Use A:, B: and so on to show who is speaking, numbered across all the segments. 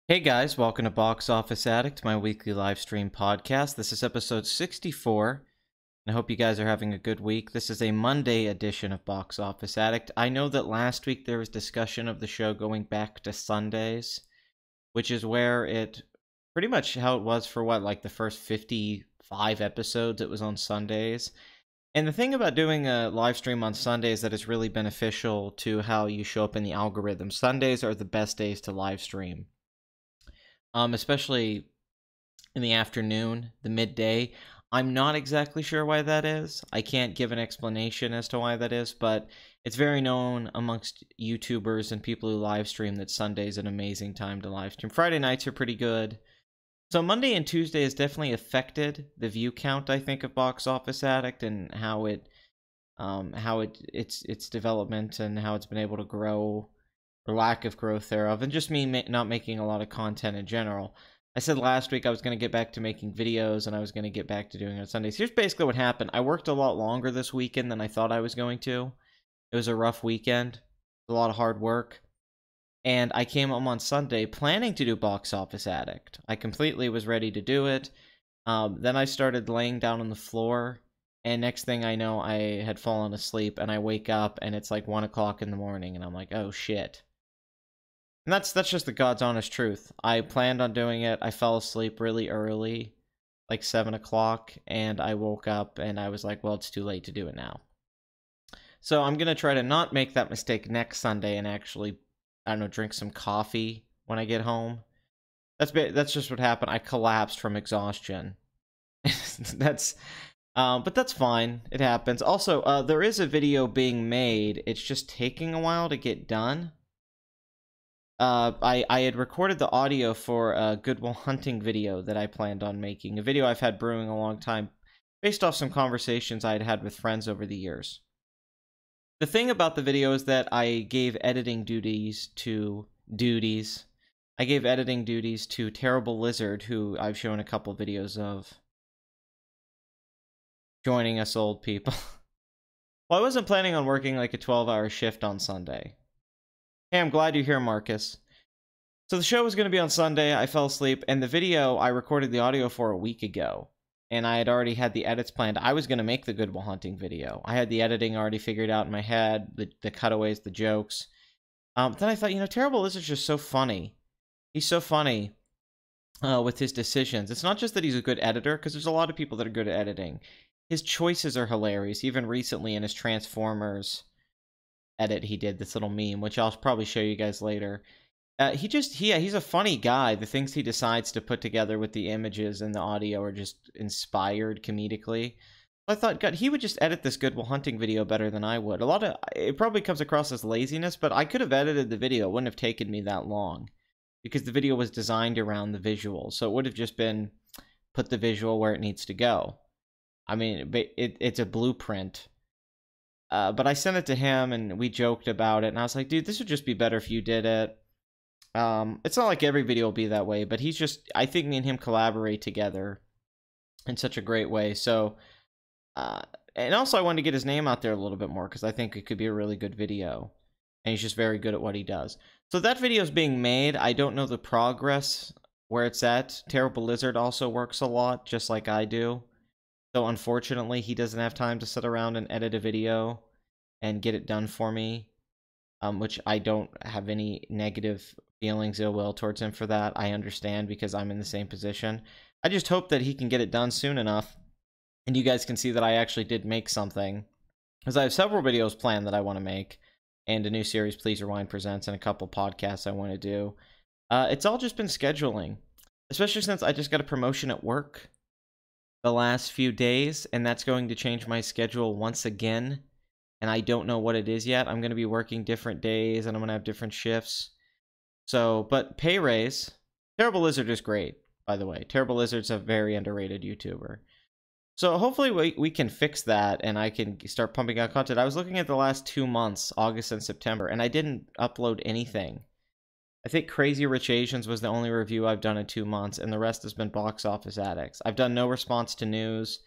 A: Hey guys, welcome to Box Office Addict, my weekly live stream podcast. This is episode 64, and I hope you guys are having a good week. This is a Monday edition of Box Office Addict. I know that last week there was discussion of the show going back to Sundays, which is where it pretty much how it was for like the first 55 episodes, it was on Sundays. And the thing about doing a live stream on Sundays that is really beneficial to how you show up in the algorithm. Sundays are the best days to live stream. Especially in the afternoon, the midday. I'm not exactly sure why that is. I can't give an explanation as to why that is, but it's very known amongst YouTubers and people who live stream that Sunday's an amazing time to live stream. Friday nights are pretty good. So Monday and Tuesday has definitely affected the view count, I think, of Box Office Addict and how its development and how it's been able to grow, or lack of growth thereof, and just me not making a lot of content in general. I said last week I was going to get back to making videos and I was going to get back to doing it on Sundays. Here's basically what happened. I worked a lot longer this weekend than I thought I was going to. It was a rough weekend, a lot of hard work, and I came home on Sunday planning to do Box Office Addict. I completely was ready to do it. Then I started laying down on the floor, and next thing I know, I had fallen asleep, and I wake up, and it's like 1 o'clock in the morning, and I'm like, oh shit. And that's just the God's honest truth. I planned on doing it. I fell asleep really early, like 7 o'clock, and I woke up and I was like, well, it's too late to do it now. So I'm going to try to not make that mistake next Sunday and actually, I don't know, drink some coffee when I get home. That's just what happened. I collapsed from exhaustion. But that's fine. It happens. Also, there is a video being made. It's just taking a while to get done. I had recorded the audio for a Good Will Hunting video that I planned on making. A video I've had brewing a long time, based off some conversations I had had with friends over the years. The thing about the video is that I gave editing duties to Terrible Lizard, who I've shown a couple videos of, joining us old people. Well, I wasn't planning on working like a 12-hour shift on Sunday. Hey, I'm glad you're here, Marcus. So the show was going to be on Sunday. I fell asleep, and the video, I recorded the audio for a week ago, and I had already had the edits planned. I was going to make the Good Will Hunting video. I had the editing already figured out in my head, the cutaways, the jokes. Then I thought, Terrible Lizard's just so funny. He's so funny with his decisions. It's not just that he's a good editor, because there's a lot of people that are good at editing. His choices are hilarious. Even recently in his Transformers edit, he did this little meme, which I'll probably show you guys later. He's a funny guy. The things he decides to put together with the images and the audio are just inspired comedically. I thought, God, he would just edit this Good Will Hunting video better than I would. It probably comes across as laziness, but I could have edited the video. It wouldn't have taken me that long, because the video was designed around the visual. So it would have just been put the visual where it needs to go. I mean, it's a blueprint. But I sent it to him, and we joked about it, and I was like, dude, this would just be better if you did it. It's not like every video will be that way, but I think me and him collaborate together in such a great way. So, and also I wanted to get his name out there a little bit more, because I think it could be a really good video, and he's just very good at what he does. So that video is being made. I don't know the progress, where it's at. Terrible Lizard also works a lot, just like I do. So unfortunately, he doesn't have time to sit around and edit a video and get it done for me, which I don't have any negative feelings, ill will towards him for that. I understand, because I'm in the same position. I just hope that he can get it done soon enough, and you guys can see that I actually did make something, because I have several videos planned that I want to make, and a new series, Please Rewind Presents, and a couple podcasts I want to do. It's all just been scheduling, especially since I just got a promotion at work the last few days, and that's going to change my schedule once again, and I don't know what it is yet. I'm going to be working different days, and I'm going to have different shifts. So, but pay raise. Terrible Lizard is great, by the way. Terrible Lizard's a very underrated YouTuber. So hopefully we can fix that, and I can start pumping out content. I was looking at the last 2 months, August and September, and I didn't upload anything. I think Crazy Rich Asians was the only review I've done in 2 months, and the rest has been Box Office Addicts. I've done no response to news.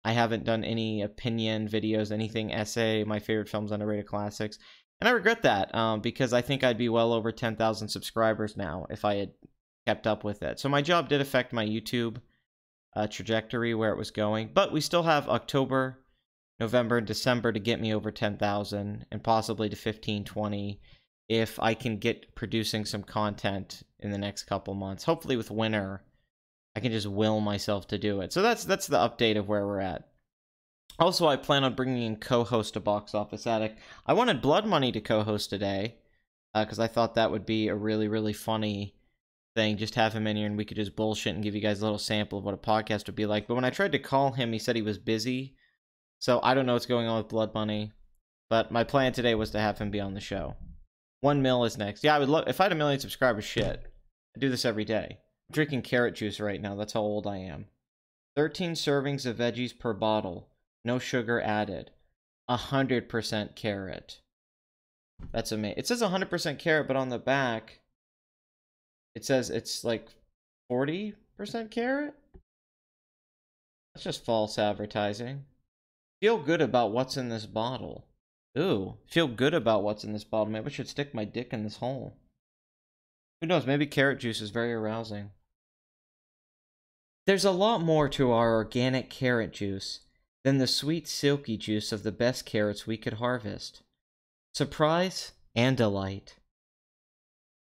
A: I haven't done any opinion videos, anything essay, my favorite films, underrated classics. And I regret that, because I think I'd be well over 10,000 subscribers now if I had kept up with it. So my job did affect my YouTube trajectory, where it was going. But we still have October, November, and December to get me over 10,000 and possibly to 15, 20 if I can get producing some content in the next couple months. Hopefully with winter, I can just will myself to do it. So that's the update of where we're at. Also, I plan on bringing in co-host to Box Office Addict. I wanted Blood Money to co-host today because I thought that would be a really, really funny thing. Just have him in here and we could just bullshit and give you guys a little sample of what a podcast would be like. But when I tried to call him, he said he was busy. So I don't know what's going on with Blood Money. But my plan today was to have him be on the show. 1 mil is next. Yeah, I would love if I had 1 million subscribers. Shit, I do this every day. I'm drinking carrot juice right now. That's how old I am. 13 servings of veggies per bottle. No sugar added. 100% carrot. That's amazing. It says 100% carrot, but on the back, it says it's like 40% carrot? That's just false advertising. Feel good about what's in this bottle. Ooh, feel good about what's in this bottle. Maybe I should stick my dick in this hole. Who knows, maybe carrot juice is very arousing. There's a lot more to our organic carrot juice than the sweet silky juice of the best carrots we could harvest. Surprise and delight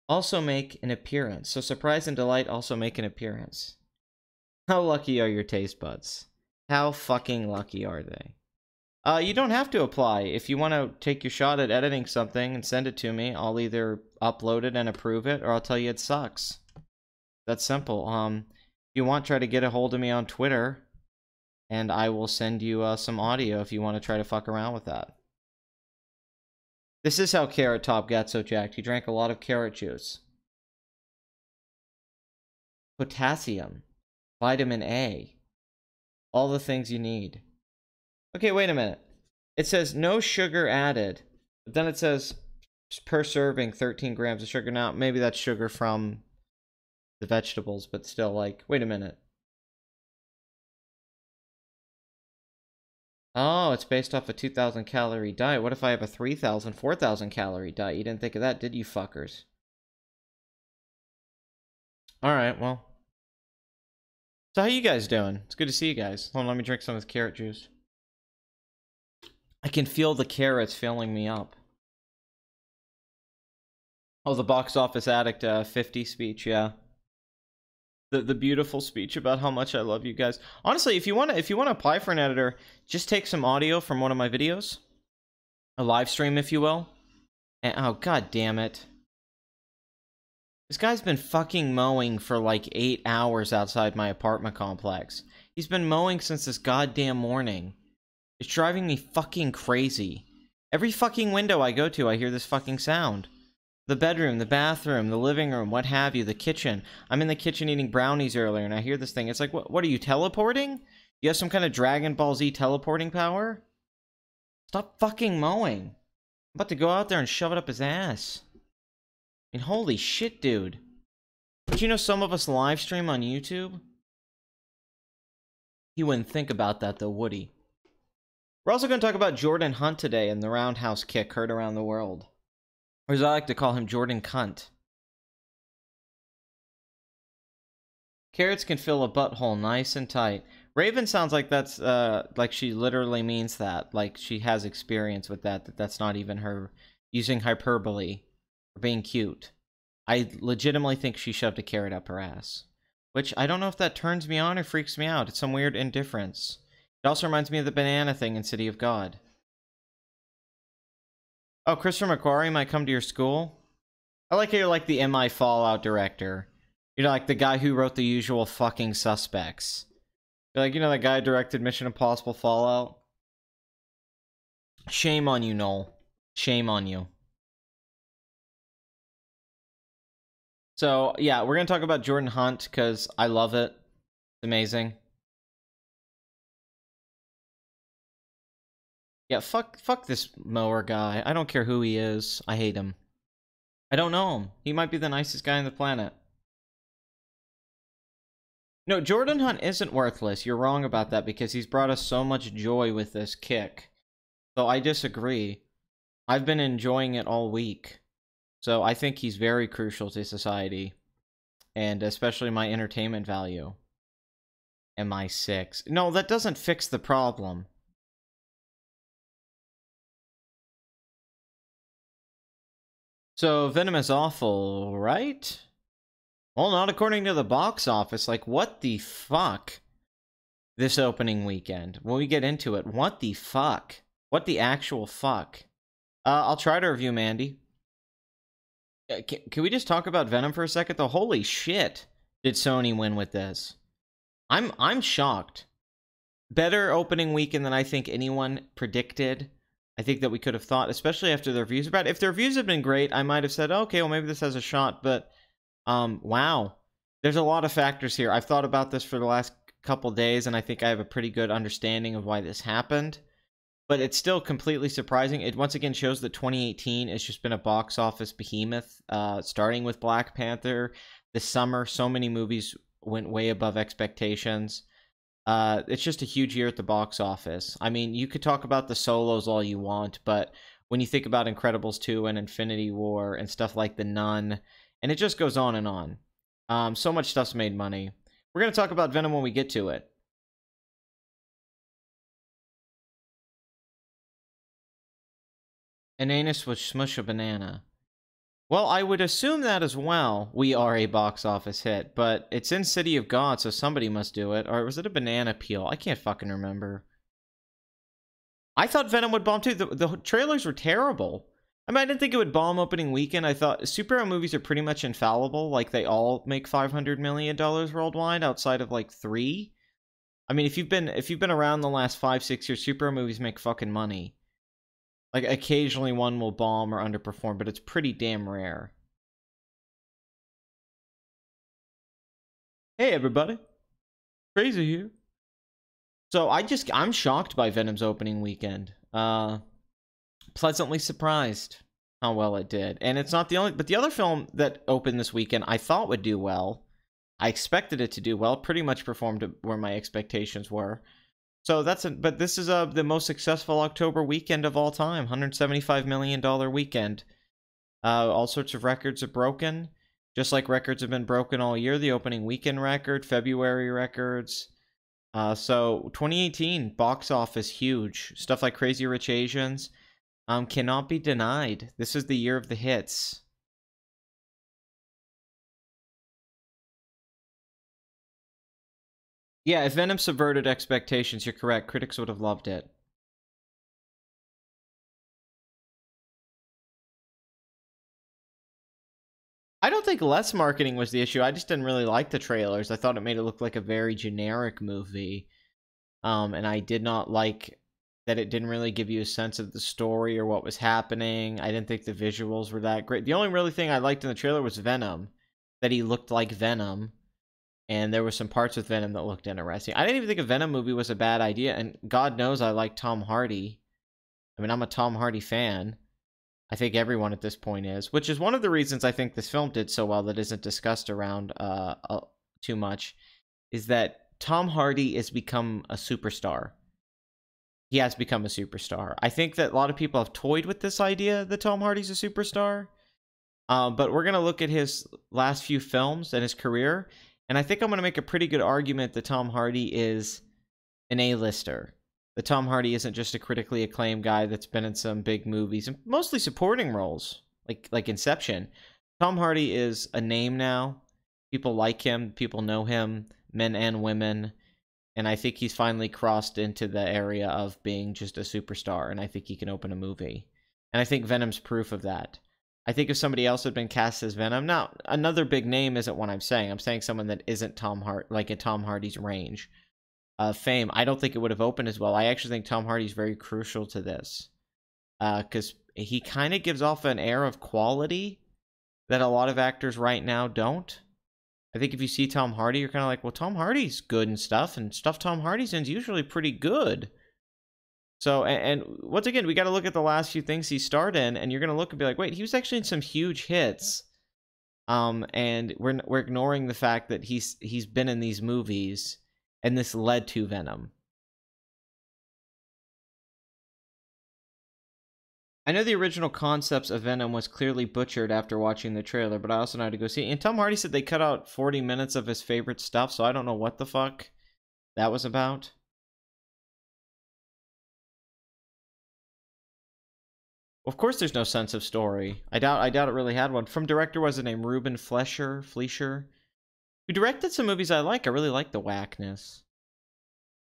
A: also make an appearance. So surprise and delight also make an appearance. How lucky are your taste buds? How fucking lucky are they? You don't have to apply. If you want to take your shot at editing something and send it to me, I'll either upload it and approve it, or I'll tell you it sucks. That's simple. If you want, try to get a hold of me on Twitter, and I will send you some audio if you want to try to fuck around with that. This is how Carrot Top got so jacked. He drank a lot of carrot juice. Potassium. Vitamin A. All the things you need. Okay, wait a minute. It says no sugar added. But then it says per serving 13 grams of sugar. Now, maybe that's sugar from the vegetables, but still, like, wait a minute. Oh, it's based off a 2,000 calorie diet. What if I have a 3,000, 4,000 calorie diet? You didn't think of that, did you fuckers? Alright, well. So how you guys doing? It's good to see you guys. Hold on, let me drink some of this carrot juice. I can feel the carrots filling me up. Oh, the Box Office Addict 50 speech, yeah. The beautiful speech about how much I love you guys. Honestly, if you want to apply for an editor, just take some audio from one of my videos. A live stream, if you will. And oh, god damn it. This guy's been fucking mowing for like 8 hours outside my apartment complex. He's been mowing since this goddamn morning. It's driving me fucking crazy. Every fucking window I go to, I hear this fucking sound. The bedroom, the bathroom, the living room, what have you, the kitchen. I'm in the kitchen eating brownies earlier, and I hear this thing. It's like, what are you, teleporting? You have some kind of Dragon Ball Z teleporting power? Stop fucking mowing. I'm about to go out there and shove it up his ass. I mean, holy shit, dude. Did you know some of us live stream on YouTube? You wouldn't think about that, though, would he? We're also going to talk about Jordan Hunt today and the roundhouse kick heard around the world. Or as I like to call him, Jordan Cunt. Carrots can fill a butthole nice and tight. Raven sounds like that's, like she literally means that. Like she has experience with that. That's not even her using hyperbole or being cute. I legitimately think she shoved a carrot up her ass. Which, I don't know if that turns me on or freaks me out. It's some weird indifference. It also reminds me of the banana thing in City of God. Oh, Christopher McQuarrie might come to your school? I like how you're like the MI Fallout director. You're like the guy who wrote The Usual Fucking Suspects. You're like, you know that guy who directed Mission Impossible Fallout? Shame on you, Noel. Shame on you. So, yeah, we're gonna talk about Jordan Hunt, because I love it. It's amazing. Yeah, fuck this mower guy. I don't care who he is. I hate him. I don't know him. He might be the nicest guy on the planet. No, Jordan Hunt isn't worthless. You're wrong about that because he's brought us so much joy with this kick. So I disagree. I've been enjoying it all week. So I think he's very crucial to society. and especially my entertainment value. MI6. No, that doesn't fix the problem. So, Venom is awful, right? Well, not according to the box office. Like, what the fuck? This opening weekend. When we get into it, what the fuck? What the actual fuck? I'll try to review Mandy. Can we just talk about Venom for a second? The holy shit did Sony win with this? I'm shocked. Better opening weekend than I think anyone predicted. I think that we could have thought, especially after the reviews about it. If the reviews had been great, I might have said, okay, well, maybe this has a shot, but wow. There's a lot of factors here. I've thought about this for the last couple days, and I think I have a pretty good understanding of why this happened. But it's still completely surprising. It once again shows that 2018 has just been a box office behemoth, starting with Black Panther. This summer, so many movies went way above expectations. It's just a huge year at the box office. I mean, you could talk about the solos all you want, but when you think about Incredibles 2 and Infinity War and stuff like The Nun, and it just goes on and on. So much stuff's made money. We're going to talk about Venom when we get to it. An anus would smush a banana. Well, I would assume that as well. We are a box office hit, but it's in City of God, so somebody must do it. Or was it a banana peel? I can't fucking remember. I thought Venom would bomb too. The trailers were terrible. I mean, I didn't think it would bomb opening weekend. I thought superhero movies are pretty much infallible. Like, they all make $500 million worldwide outside of, like, 3. I mean, if you've been around the last 5-6 years, superhero movies make fucking money. Like, occasionally one will bomb or underperform, but it's pretty damn rare. Hey, everybody. Crazy here. So, I'm shocked by Venom's opening weekend. Pleasantly surprised how well it did. And it's not the only... But the other film that opened this weekend I thought would do well. I expected it to do well. Pretty much performed where my expectations were. So but this is the most successful October weekend of all time. $175 million weekend. All sorts of records are broken. Just like records have been broken all year. The opening weekend record, February records. So 2018 box office huge. Stuff like Crazy Rich Asians cannot be denied. This is the year of the hits. Yeah, if Venom subverted expectations, you're correct. Critics would have loved it. I don't think less marketing was the issue. I just didn't really like the trailers. I thought it made it look like a very generic movie. And I did not like that it didn't really give you a sense of the story or what was happening. I didn't think the visuals were that great. The only really thing I liked in the trailer was Venom. That he looked like Venom. And there were some parts with Venom that looked interesting. I didn't even think a Venom movie was a bad idea. And God knows I like Tom Hardy. I mean, I'm a Tom Hardy fan. I think everyone at this point is. Which is one of the reasons I think this film did so well that isn't discussed around too much. Is that Tom Hardy has become a superstar. He has become a superstar. I think that a lot of people have toyed with this idea that Tom Hardy's a superstar. But we're going to look at his last few films and his career. And I think I'm going to make a pretty good argument that Tom Hardy is an A-lister. That Tom Hardy isn't just a critically acclaimed guy that's been in some big movies, and mostly supporting roles, like Inception. Tom Hardy is a name now. People like him. People know him, men and women. And I think he's finally crossed into the area of being just a superstar, and I think he can open a movie. And I think Venom's proof of that. I think if somebody else had been cast as Venom, now another big name isn't what I'm saying. I'm saying someone that isn't Tom Hardy's range of fame. I don't think it would have opened as well. I actually think Tom Hardy's very crucial to this, because he kind of gives off an air of quality that a lot of actors right now don't. I think if you see Tom Hardy, you're kind of like, well, Tom Hardy's good and stuff Tom Hardy's in is usually pretty good. So, and once again, we got to look at the last few things he starred in, and you're going to look and be like, wait, he was actually in some huge hits. And we're ignoring the fact that he's been in these movies, and this led to Venom. I know the original concepts of Venom was clearly butchered after watching the trailer, but I also know how to go see it. And Tom Hardy said they cut out 40 minutes of his favorite stuff, so I don't know what the fuck that was about. Of course there's no sense of story. I doubt it really had one. From director, was it named Ruben Fleischer, who directed some movies I like. I really like the whackness.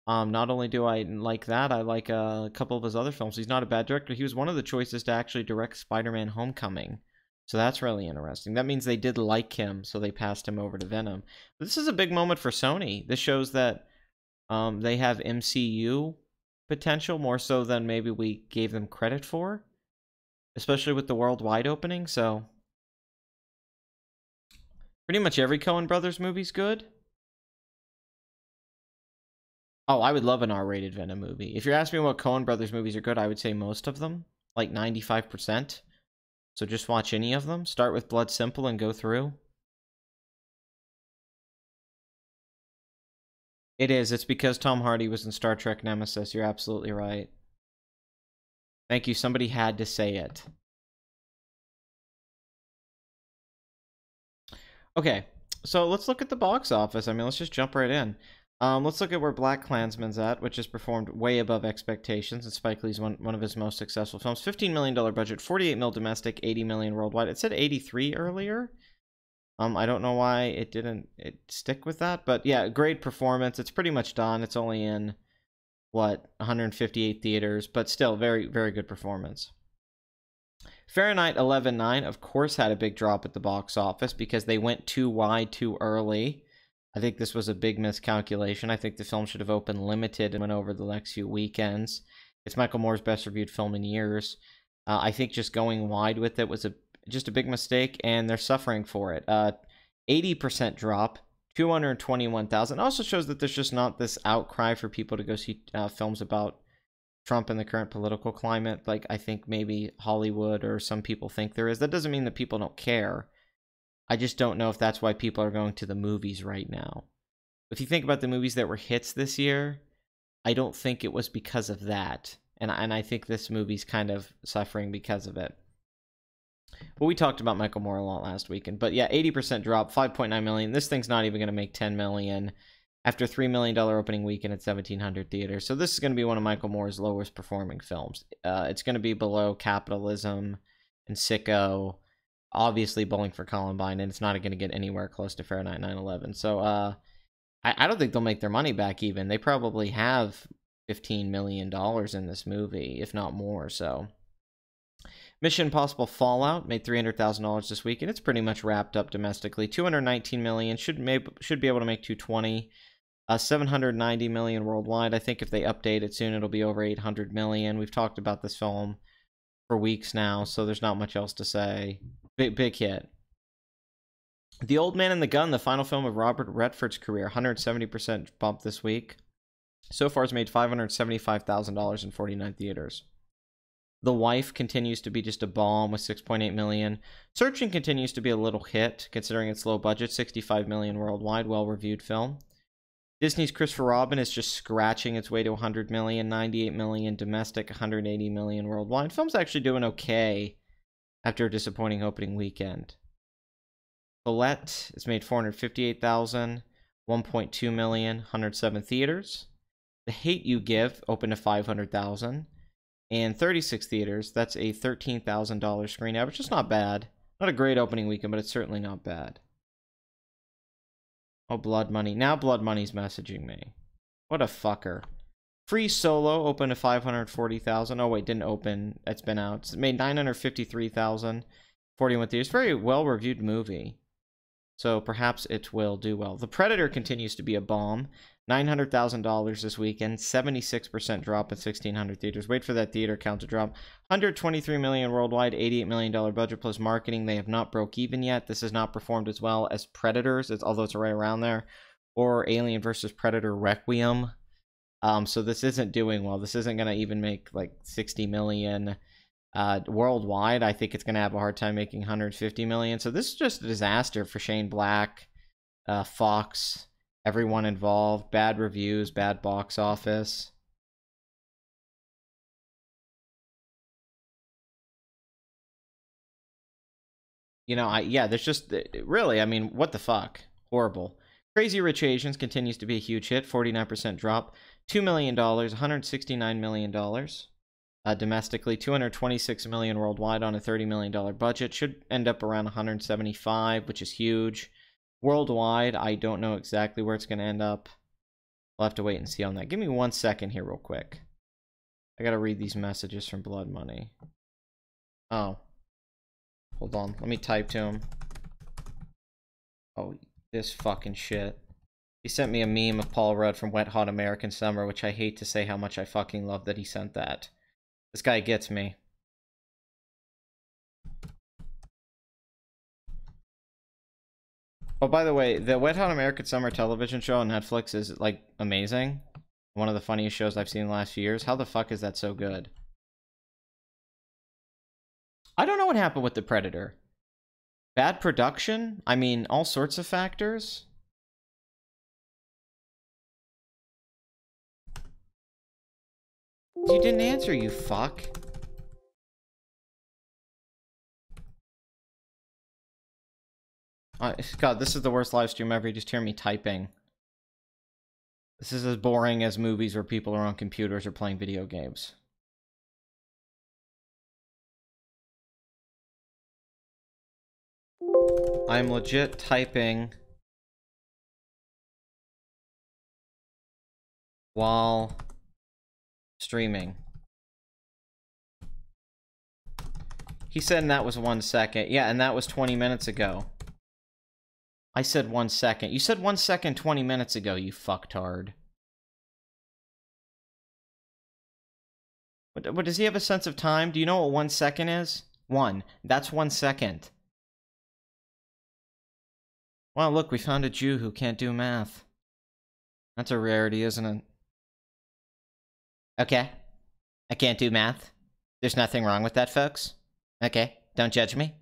A: Not only do I like that, I like a couple of his other films. He's not a bad director. He was one of the choices to actually direct Spider-Man Homecoming. So that's really interesting. That means they did like him, so they passed him over to Venom. But this is a big moment for Sony. This shows that they have MCU potential more so than maybe we gave them credit for, especially with the worldwide opening. So pretty much every Coen Brothers movie's good. Oh, I would love an R-rated Venom movie. If you're asking me what Coen Brothers movies are good, I would say most of them, like 95%. So just watch any of them. Start with Blood Simple and go through. It is. It's because Tom Hardy was in Star Trek Nemesis. You're absolutely right. Thank you. Somebody had to say it. Okay, so let's look at the box office. I mean, let's just jump right in. Let's look at where Black Klansman's at, which has performed way above expectations. And Spike Lee's one of his most successful films. $15 million budget, 48 mil domestic, 80 million worldwide. It said 83 earlier. I don't know why it didn't stick with that, but yeah, great performance. It's pretty much done. It's only in, what, 158 theaters, but still very, very good performance. Fahrenheit 11.9, of course, had a big drop at the box office because they went too wide too early. I think this was a big miscalculation. I think the film should have opened limited and went over the next few weekends. It's Michael Moore's best reviewed film in years. I think just going wide with it was just a big mistake, and they're suffering for it. 80% drop, 221,000. Also shows that there's just not this outcry for people to go see films about Trump and the current political climate, like I think maybe Hollywood or some people think there is. That doesn't mean that people don't care. I just don't know if that's why people are going to the movies right now. If you think about the movies that were hits this year, I don't think it was because of that. And I think this movie's kind of suffering because of it. Well, we talked about Michael Moore a lot last weekend. But yeah, 80% drop, 5.9 million. This thing's not even going to make 10 million after $3 million opening weekend at 1,700 theaters. So this is going to be one of Michael Moore's lowest performing films. It's going to be below Capitalism and Sicko, obviously Bowling for Columbine, and it's not going to get anywhere close to Fahrenheit 9/11. So I don't think they'll make their money back even. They probably have $15 million in this movie, if not more. So Mission Impossible Fallout made $300,000 this week, and it's pretty much wrapped up domestically. $219 million, should be able to make $220. $790 million worldwide. I think if they update it soon, it'll be over $800 million. We've talked about this film for weeks now, so there's not much else to say. Big hit. The Old Man and the Gun, the final film of Robert Redford's career, 170% bump this week. So far, it's made $575,000 in 49 theaters. The Wife continues to be just a bomb with $6.8 million. Searching continues to be a little hit, considering its low budget, $65 million worldwide, well-reviewed film. Disney's Christopher Robin is just scratching its way to $100 million, $98 million domestic, $180 million worldwide. Film's actually doing okay after a disappointing opening weekend. Colette has made $458,000, $1.2 million, 107 theaters. The Hate U Give opened to $500,000 and 36 theaters. That's a $13,000 screen average. It's not bad. Not a great opening weekend, but it's certainly not bad. Oh, Blood Money. Now Blood Money's messaging me. What a fucker. Free Solo opened to $540,000. Oh, wait, didn't open. It's been out. It made $953,000, 41 theaters. Very well-reviewed movie. So perhaps it will do well. The Predator continues to be a bomb. $900,000 this weekend. 76% drop at 1,600 theaters. Wait for that theater count to drop. $123 million worldwide. $88 million budget plus marketing. They have not broke even yet. This has not performed as well as Predators, although it's right around there, or Alien vs. Predator Requiem. So this isn't doing well. This isn't going to even make like 60 million worldwide. I think it's going to have a hard time making 150 million. So this is just a disaster for Shane Black, Fox, everyone involved. Bad reviews, bad box office. You know, yeah, there's just, really, I mean, what the fuck? Horrible. Crazy Rich Asians continues to be a huge hit, 49% drop. $2 million, $169 million. Domestically, 226 million worldwide on a $30 million budget. Should end up around 175, which is huge. Worldwide, I don't know exactly where it's going to end up. We'll have to wait and see on that. Give me 1 second here real quick. I gotta read these messages from Blood Money. Oh. Hold on. Let me type to him. Oh, this fucking shit. He sent me a meme of Paul Rudd from Wet Hot American Summer, which I hate to say how much I fucking love that he sent that. This guy gets me. Oh, by the way, the Wet Hot American Summer television show on Netflix is, like, amazing. One of the funniest shows I've seen in the last few years. How the fuck is that so good? I don't know what happened with The Predator. Bad production? I mean, all sorts of factors. You didn't answer, you fuck. God, this is the worst live stream ever. You just hear me typing. This is as boring as movies where people are on computers or playing video games. I'm legit typing while streaming. He said that was 1 second. Yeah, and that was 20 minutes ago. I said 1 second. You said 1 second 20 minutes ago, you fucktard. What, does he have a sense of time? Do you know what 1 second is? 1. That's 1 second. Wow, look, we found a Jew who can't do math. That's a rarity, isn't it? Okay. I can't do math. There's nothing wrong with that, folks. Okay, don't judge me.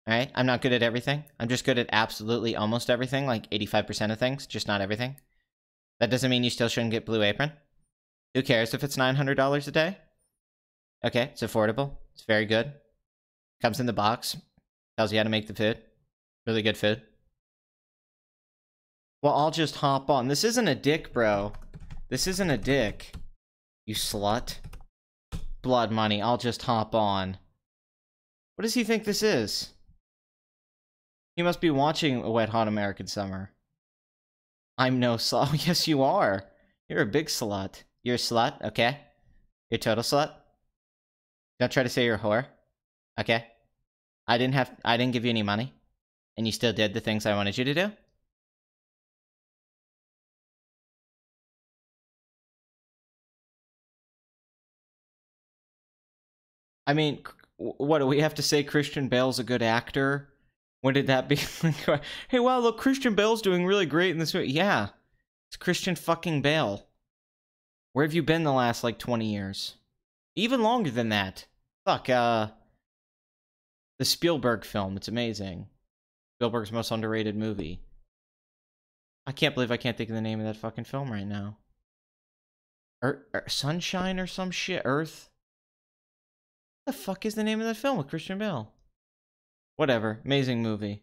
A: Alright, I'm not good at everything. I'm just good at absolutely almost everything, like 85% of things, just not everything. That doesn't mean you still shouldn't get Blue Apron. Who cares if it's $900 a day? Okay, it's affordable. It's very good. Comes in the box. Tells you how to make the food. Really good food. Well, I'll just hop on. This isn't a dick, bro. This isn't a dick. You slut. Blood Money, I'll just hop on. What does he think this is? He must be watching A Wet Hot American Summer. I'm no slut. Oh, yes, you are. You're a big slut. You're a slut, okay? You're a total slut. Don't try to say you're a whore. Okay? I didn't give you any money. And you still did the things I wanted you to do? I mean, what do we have to say? Christian Bale's a good actor? When did that be? Hey, wow, look, Christian Bale's doing really great in this movie. Yeah, it's Christian fucking Bale. Where have you been the last, like, 20 years? Even longer than that. Fuck, the Spielberg film. It's amazing. Spielberg's most underrated movie. I can't believe I can't think of the name of that fucking film right now. Sunshine or some shit? Earth? What the fuck is the name of that film with Christian Bale? Whatever. Amazing movie.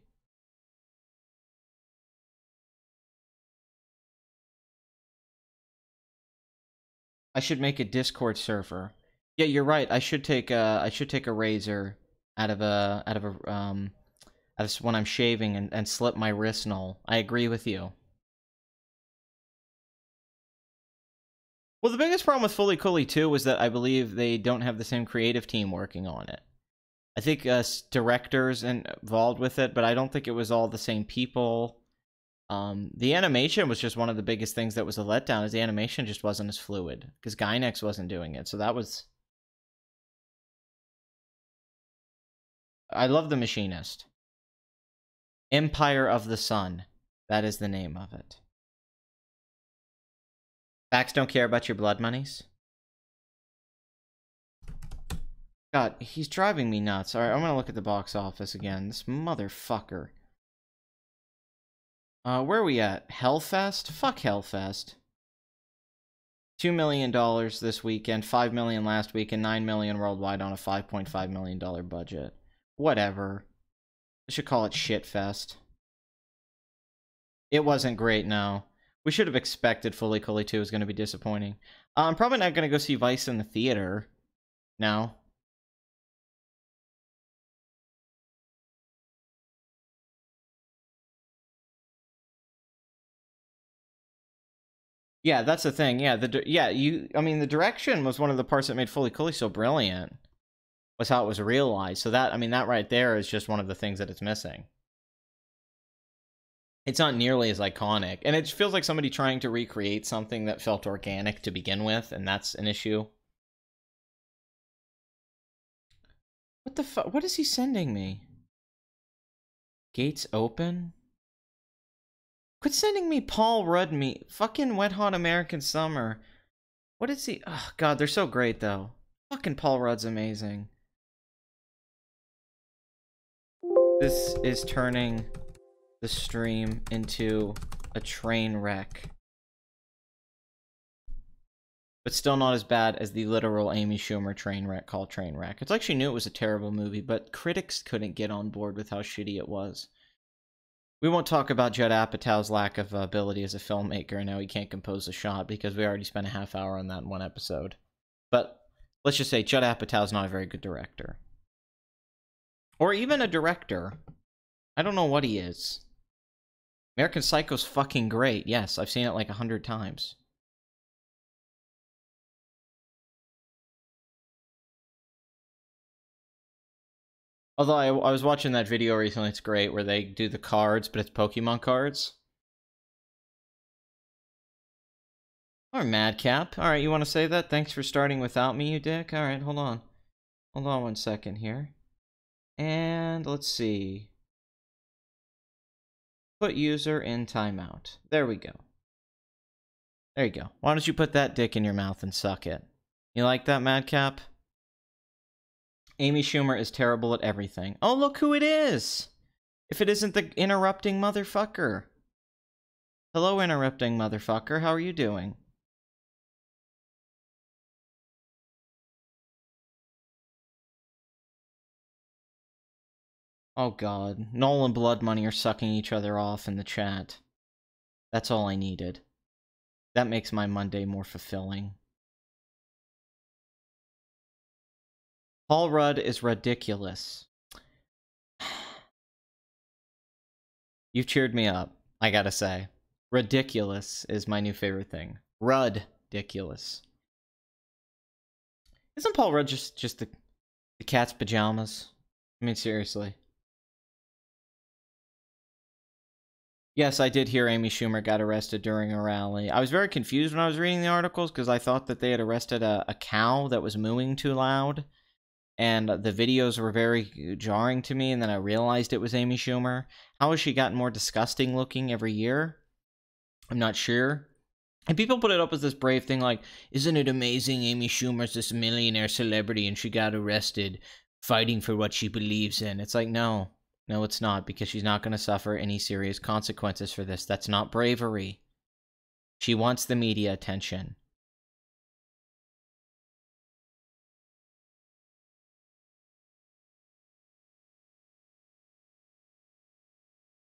A: I should make a Discord server. Yeah, you're right. I should take a razor out of when I'm shaving and slip my wrist null. I agree with you. Well, the biggest problem with Fully Cooley 2 was that I believe they don't have the same creative team working on it. I think directors involved with it, but I don't think it was all the same people. The animation was just one of the biggest things that was a letdown, is the animation just wasn't as fluid, because Gynex wasn't doing it, so that was... I love The Machinist. Empire of the Sun. That is the name of it. Facts don't care about your blood monies? God, he's driving me nuts. Alright, I'm gonna look at the box office again. This motherfucker. Where are we at? Hellfest? Fuck Hellfest. $2 million this weekend, $5 million last week, and $9 million worldwide on a $5.5 million budget. Whatever. I should call it Shitfest. It wasn't great, no. We should have expected Fully Cooley 2 was going to be disappointing. I'm probably not going to go see Vice in the theater. No. Yeah, that's the thing. Yeah, I mean, the direction was one of the parts that made Fully Cooley so brilliant. Was how it was realized. So that, I mean, that right there is just one of the things that it's missing. It's not nearly as iconic. And it feels like somebody trying to recreate something that felt organic to begin with, and that's an issue. What the fuck? What is he sending me? Gates open? Quit sending me Paul Rudd me. Fucking Wet Hot American Summer. What is he? Oh, God, they're so great, though. Fucking Paul Rudd's amazing. This is turning the stream into a train wreck. But still not as bad as the literal Amy Schumer train wreck called Trainwreck. It's like she knew it was a terrible movie, but critics couldn't get on board with how shitty it was. We won't talk about Judd Apatow's lack of ability as a filmmaker and how he can't compose a shot, because we already spent a half hour on that in one episode. But let's just say Judd Apatow's not a very good director. Or even a director. I don't know what he is. American Psycho's fucking great. Yes, I've seen it like 100 times. Although I was watching that video recently, it's great, where they do the cards, but it's Pokemon cards. Or Madcap. Alright, you want to say that? Thanks for starting without me, you dick. Alright, hold on. Hold on 1 second here. And let's see. Put user in timeout. There we go. There you go. Why don't you put that dick in your mouth and suck it? You like that, Madcap? Amy Schumer is terrible at everything. Oh, look who it is! If it isn't the interrupting motherfucker. Hello, interrupting motherfucker. How are you doing? Oh god. Noel and Blood Money are sucking each other off in the chat. That's all I needed. That makes my Monday more fulfilling. Paul Rudd is ridiculous. You've cheered me up, I gotta say. Ridiculous is my new favorite thing. Rudd-diculous. Isn't Paul Rudd just the cat's pajamas? I mean, seriously. Yes, I did hear Amy Schumer got arrested during a rally. I was very confused when I was reading the articles, because I thought that they had arrested a cow that was mooing too loud. And the videos were very jarring to me, and then I realized it was Amy Schumer. How has she gotten more disgusting looking every year? I'm not sure. And people put it up as this brave thing like, isn't it amazing Amy Schumer's this millionaire celebrity and she got arrested fighting for what she believes in? It's like, no. No, it's not, because she's not going to suffer any serious consequences for this. That's not bravery. She wants the media attention.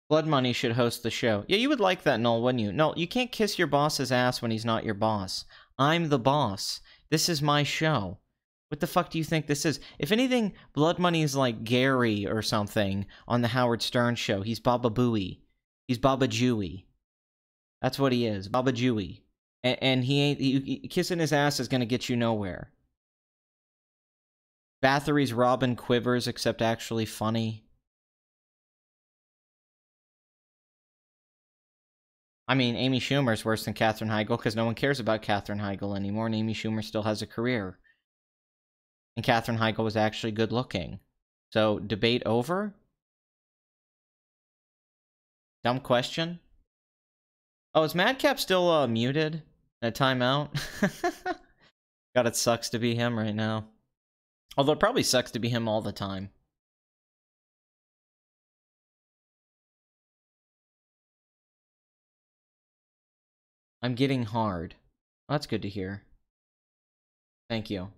A: Blood Money should host the show. Yeah, you would like that, Noel, wouldn't you? No, you can't kiss your boss's ass when he's not your boss. I'm the boss. This is my show. What the fuck do you think this is? If anything, Blood Money is like Gary or something on the Howard Stern show. He's Baba Booey. He's Baba Jewy. That's what he is, Baba Jewy. And he ain't... kissing his ass is gonna get you nowhere. Bathory's Robin Quivers, except actually funny. I mean, Amy Schumer's worse than Katherine Heigl because no one cares about Katherine Heigl anymore, and Amy Schumer still has a career. And Katherine Heigl was actually good looking. So, debate over? Dumb question? Oh, is Madcap still muted? In a timeout? God, it sucks to be him right now. Although it probably sucks to be him all the time. I'm getting hard. Well, that's good to hear. Thank you.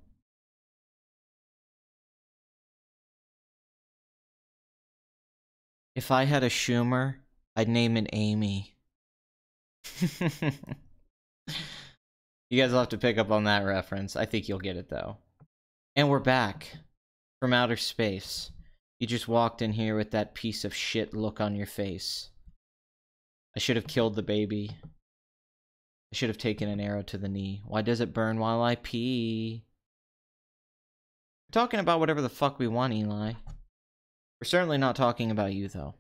A: If I had a Schumer, I'd name it Amy. You guys will have to pick up on that reference. I think you'll get it, though. And we're back from outer space. You just walked in here with that piece of shit look on your face. I should have killed the baby. I should have taken an arrow to the knee. Why does it burn while I pee? We're talking about whatever the fuck we want, Eli. We're certainly not talking about you, though.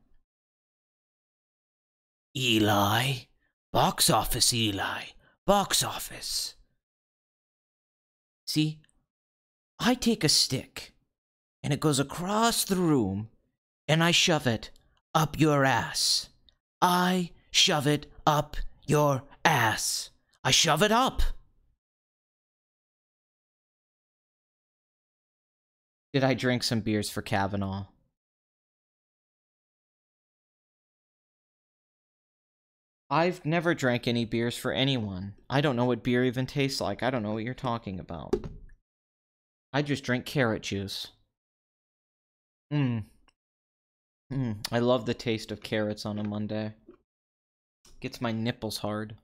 A: Eli. Box office, Eli. Box office. See? I take a stick, and it goes across the room, and I shove it up your ass. I shove it up your ass. I shove it up. Did I drink some beers for Kavanaugh? I've never drank any beers for anyone. I don't know what beer even tastes like. I don't know what you're talking about. I just drink carrot juice. I love the taste of carrots on a Monday. Gets my nipples hard.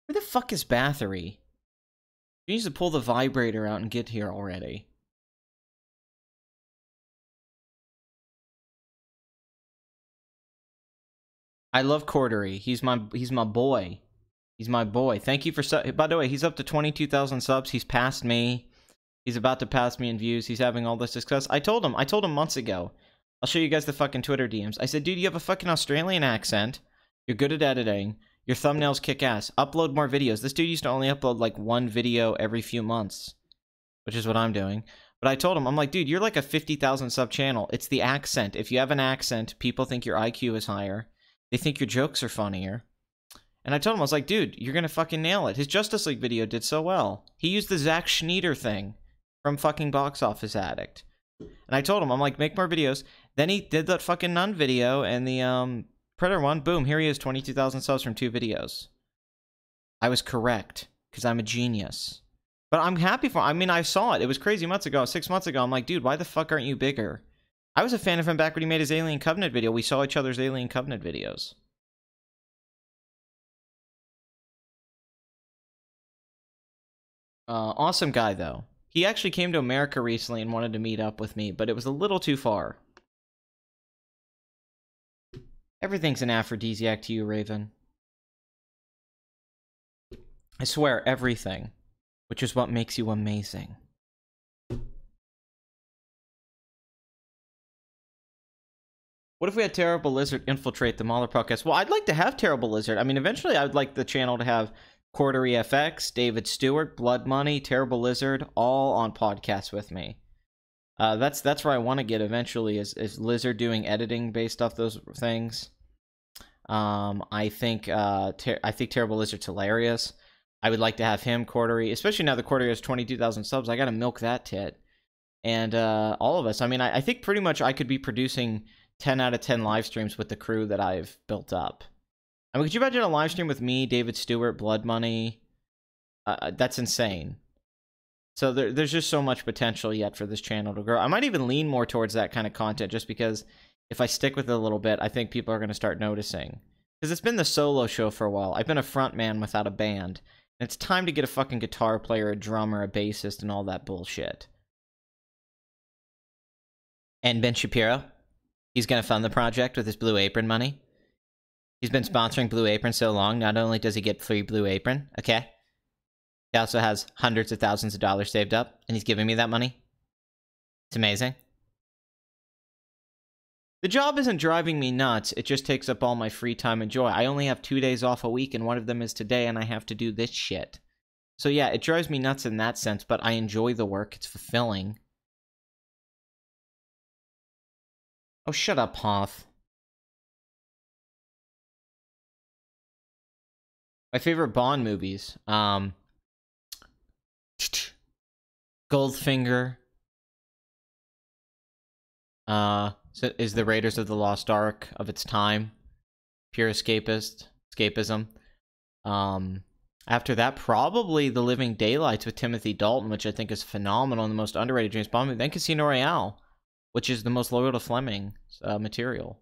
A: Where the fuck is Bathory? He needs to pull the vibrator out and get here already. I love Cordery. He's my boy. He's my boy. Thank you for by the way, he's up to 22,000 subs. He's passed me. He's about to pass me in views. He's having all this success. I told him months ago. I'll show you guys the fucking Twitter DMs. I said, dude, you have a fucking Australian accent. You're good at editing. Your thumbnails kick ass. Upload more videos. This dude used to only upload like one video every few months, which is what I'm doing. But I told him, I'm like, dude, you're like a 50,000 sub channel. It's the accent. If you have an accent, people think your IQ is higher. They think your jokes are funnier. And I told him, I was like, dude, you're gonna fucking nail it. His Justice League video did so well. He used the Zack Schneeder thing from fucking Box Office Addict. And I told him, I'm like, make more videos. Then he did that fucking Nun video and the Predator one. Boom, here he is, 22,000 subs from 2 videos. I was correct, because I'm a genius. But I'm happy for him. I mean, I saw it. It was crazy months ago, 6 months ago. I'm like, dude, why the fuck aren't you bigger? I was a fan of him back when he made his Alien Covenant video. We saw each other's Alien Covenant videos. Awesome guy, though. He actually came to America recently and wanted to meet up with me, but it was a little too far. Everything's an aphrodisiac to you, Raven. I swear, everything. Which is what makes you amazing. What if we had Terrible Lizard infiltrate the Mahler podcast? Well, I'd like to have Terrible Lizard. I mean, eventually I would like the channel to have Cordery FX, David Stewart, Blood Money, Terrible Lizard, all on podcasts with me. That's where I want to get eventually is Lizard doing editing based off those things. I think Terrible Lizard's hilarious. I would like to have him, Cordery, especially now that Cordery has 22,000 subs. I gotta milk that tit. And all of us. I mean, I think pretty much I could be producing 10 out of 10 live streams with the crew that I've built up. I mean, could you imagine a live stream with me, David Stewart, Blood Money? That's insane. So there's just so much potential yet for this channel to grow. I might even lean more towards that kind of content just because if I stick with it a little bit, I think people are going to start noticing. Because it's been the solo show for a while. I've been a front man without a band. And it's time to get a fucking guitar player, a drummer, a bassist, and all that bullshit. And Ben Shapiro? He's going to fund the project with his Blue Apron money. He's been sponsoring Blue Apron so long, not only does he get free Blue Apron, okay? He also has hundreds of thousands of dollars saved up, and he's giving me that money. It's amazing. The job isn't driving me nuts, it just takes up all my free time and joy. I only have 2 days off a week, and one of them is today, and I have to do this shit. So yeah, it drives me nuts in that sense, but I enjoy the work, it's fulfilling. Oh, shut up, Hoth. My favorite Bond movies. Goldfinger. Is the Raiders of the Lost Ark of its time. Pure escapism. I After that, probably The Living Daylights with Timothy Dalton, which I think is phenomenal and the most underrated James Bond movie. Then Casino Royale, which is the most loyal to Fleming material.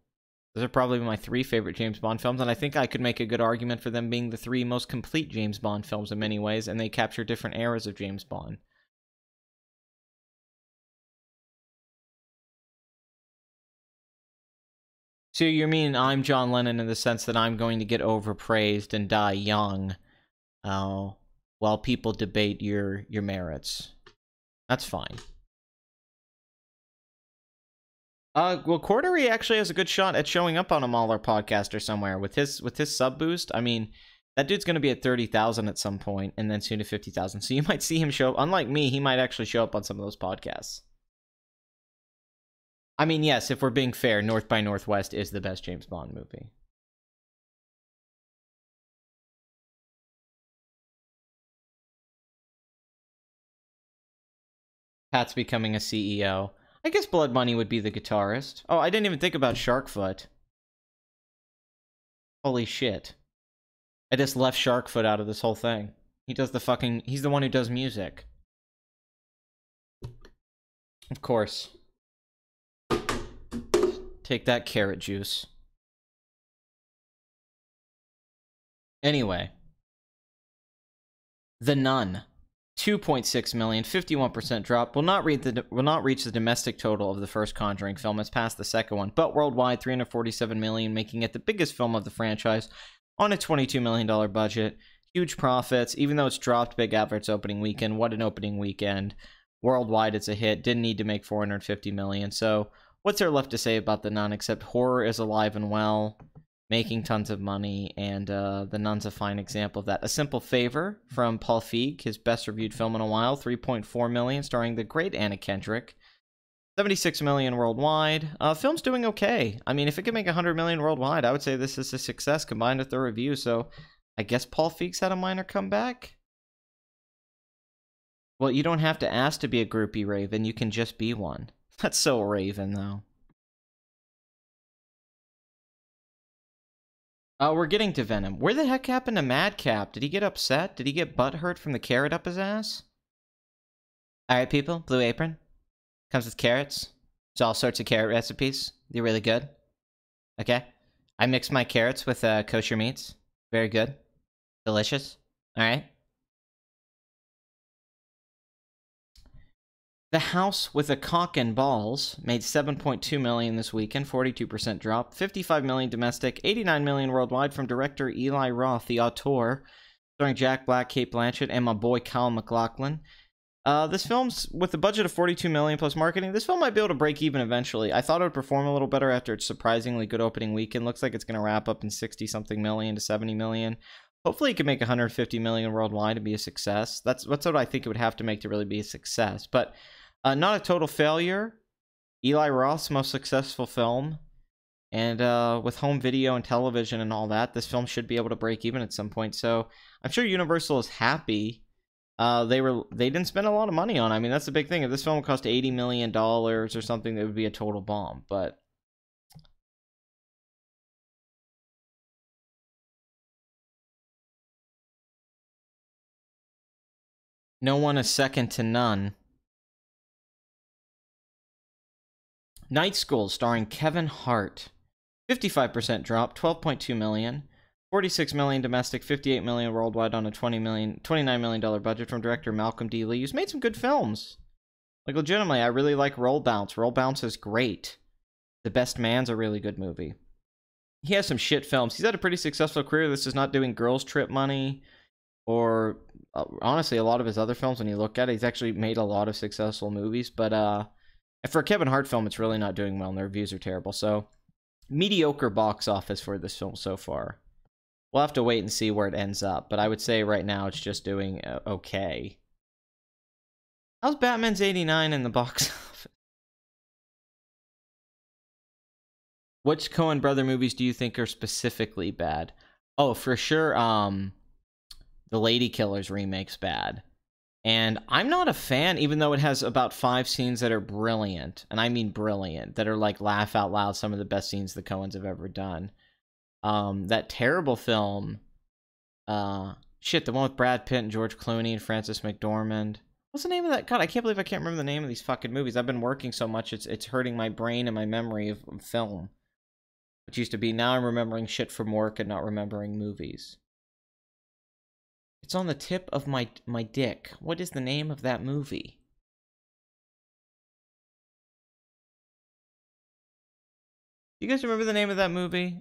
A: Those are probably my 3 favorite James Bond films, and I think I could make a good argument for them being the 3 most complete James Bond films in many ways, and they capture different eras of James Bond. So you mean I'm John Lennon in the sense that I'm going to get overpraised and die young, while people debate your merits? That's fine. Well, Cordery actually has a good shot at showing up on a Mahler podcast or somewhere with his sub boost. I mean, that dude's going to be at 30,000 at some point, and then soon to 50,000. So you might see him show up. Unlike me, he might actually show up on some of those podcasts. I mean, yes, if we're being fair, North by Northwest is the best James Bond movie. Pat's becoming a CEO. I guess Blood Money would be the guitarist. Oh, I didn't even think about Sharkfoot. Holy shit. I just left Sharkfoot out of this whole thing. He does the fucking... He's the one who does music. Of course. Take that, carrot juice. Anyway. The Nun. 2.6 million, 51% drop. Will not reach the domestic total of the first Conjuring film. It's past the second one, but worldwide 347 million, making it the biggest film of the franchise on a $22 million budget. Huge profits, even though it's dropped big adverts opening weekend. What an opening weekend. Worldwide, it's a hit. Didn't need to make 450 million. So what's there left to say about The Nun except horror is alive and well, making tons of money, and The Nun's a fine example of that. A Simple Favor from Paul Feig, his best reviewed film in a while, 3.4 million, starring the great Anna Kendrick. 76 million worldwide. Film's doing okay. I mean, if it could make 100 million worldwide, I would say this is a success combined with the review, so I guess Paul Feig's had a minor comeback? Well, you don't have to ask to be a groupie, Raven. You can just be one. That's so Raven, though. We're getting to Venom. Where the heck happened to Madcap? Did he get upset? Did he get butthurt from the carrot up his ass? Alright, people. Blue Apron. Comes with carrots. There's all sorts of carrot recipes. They're really good. Okay. I mix my carrots with kosher meats. Very good. Delicious. Alright. The House with a Cock and Balls made 7.2 million this weekend, 42% drop, 55 million domestic, 89 million worldwide from director Eli Roth, the auteur, starring Jack Black, Cate Blanchett, and my boy Kyle MacLachlan. This film's, with a budget of 42 million plus marketing, this film might be able to break even eventually. I thought it would perform a little better after its surprisingly good opening weekend. Looks like it's going to wrap up in 60-something million to 70 million. Hopefully it can make 150 million worldwide and be a success. That's what I think it would have to make to really be a success. But not a total failure. Eli Roth's most successful film. And with home video and television and all that, this film should be able to break even at some point. So I'm sure Universal is happy. They didn't spend a lot of money on it. I mean, that's the big thing. If this film cost $80 million or something, that would be a total bomb. But no one is second to none. Night School, starring Kevin Hart. 55% drop, 12.2 million. 46 million domestic, 58 million worldwide on a $29 million budget from director Malcolm D. Lee, who's made some good films. Like, legitimately, I really like Roll Bounce. Roll Bounce is great. The Best Man's a really good movie. He has some shit films. He's had a pretty successful career. This is not doing Girls Trip money, or honestly, a lot of his other films, when you look at it, he's actually made a lot of successful movies, but for a Kevin Hart film, it's really not doing well, and the reviews are terrible. So, mediocre box office for this film so far. We'll have to wait and see where it ends up, but I would say right now it's just doing okay. How's Batman's 89 in the box office? Which Coen brother movies do you think are specifically bad? Oh, for sure, the Lady Killers remake's bad. And I'm not a fan, even though it has about 5 scenes that are brilliant, and I mean brilliant, that are like laugh out loud, some of the best scenes the Coens have ever done. That terrible film, Shit, the one with Brad Pitt and George Clooney and Frances McDormand. What's the name of that? God, I can't believe I can't remember the name of these fucking movies. I've been working so much, it's hurting my brain and my memory of film. Which used to be, now I'm remembering shit from work and not remembering movies. It's on the tip of my dick. What is the name of that movie? You guys remember the name of that movie?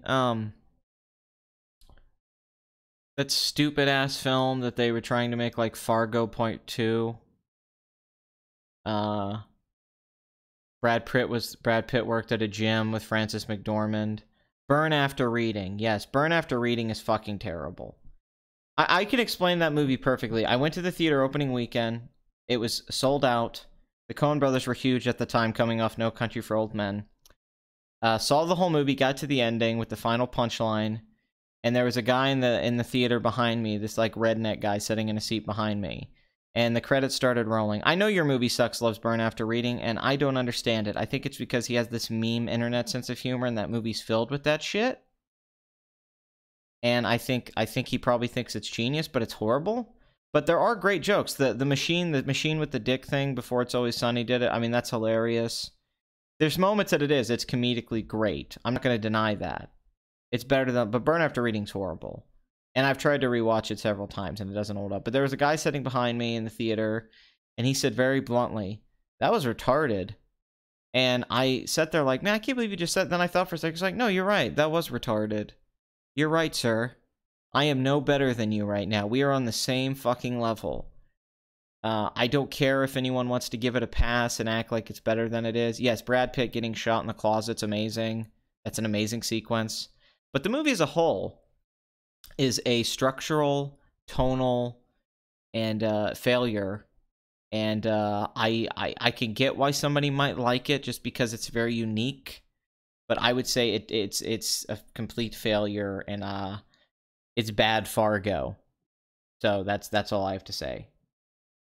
A: That stupid ass film that they were trying to make like Fargo .2. Brad Pitt worked at a gym with Frances McDormand. Burn After Reading. Yes, Burn After Reading is fucking terrible. I can explain that movie perfectly. I went to the theater opening weekend. It was sold out. The Coen brothers were huge at the time, coming off No Country for Old Men. Saw the whole movie, got to the ending with the final punchline, and there was a guy in the theater behind me, this like redneck guy sitting in a seat behind me, and the credits started rolling. I know your movie sucks, loves Burn After Reading, and I don't understand it. I think it's because he has this meme internet sense of humor, and that movie's filled with that shit. And I think he probably thinks it's genius, but it's horrible. But there are great jokes. The machine with the dick thing before It's Always Sunny did it. I mean, that's hilarious. There's moments that it's comedically great. I'm not going to deny that. It's better than, but Burn After Reading's horrible. And I've tried to rewatch it several times and it doesn't hold up. But there was a guy sitting behind me in the theater and he said very bluntly, "That was retarded." And I sat there like, man, I can't believe you just said that. Then I thought for a second, it's like, no, you're right. That was retarded. You're right, sir. I am no better than you right now. We are on the same fucking level. I don't care if anyone wants to give it a pass and act like it's better than it is. Yes, Brad Pitt getting shot in the closet's amazing. That's an amazing sequence. But the movie as a whole is a structural, tonal, and failure. And I can get why somebody might like it just because it's very unique. But I would say it's a complete failure, and it's bad Fargo. So that's all I have to say.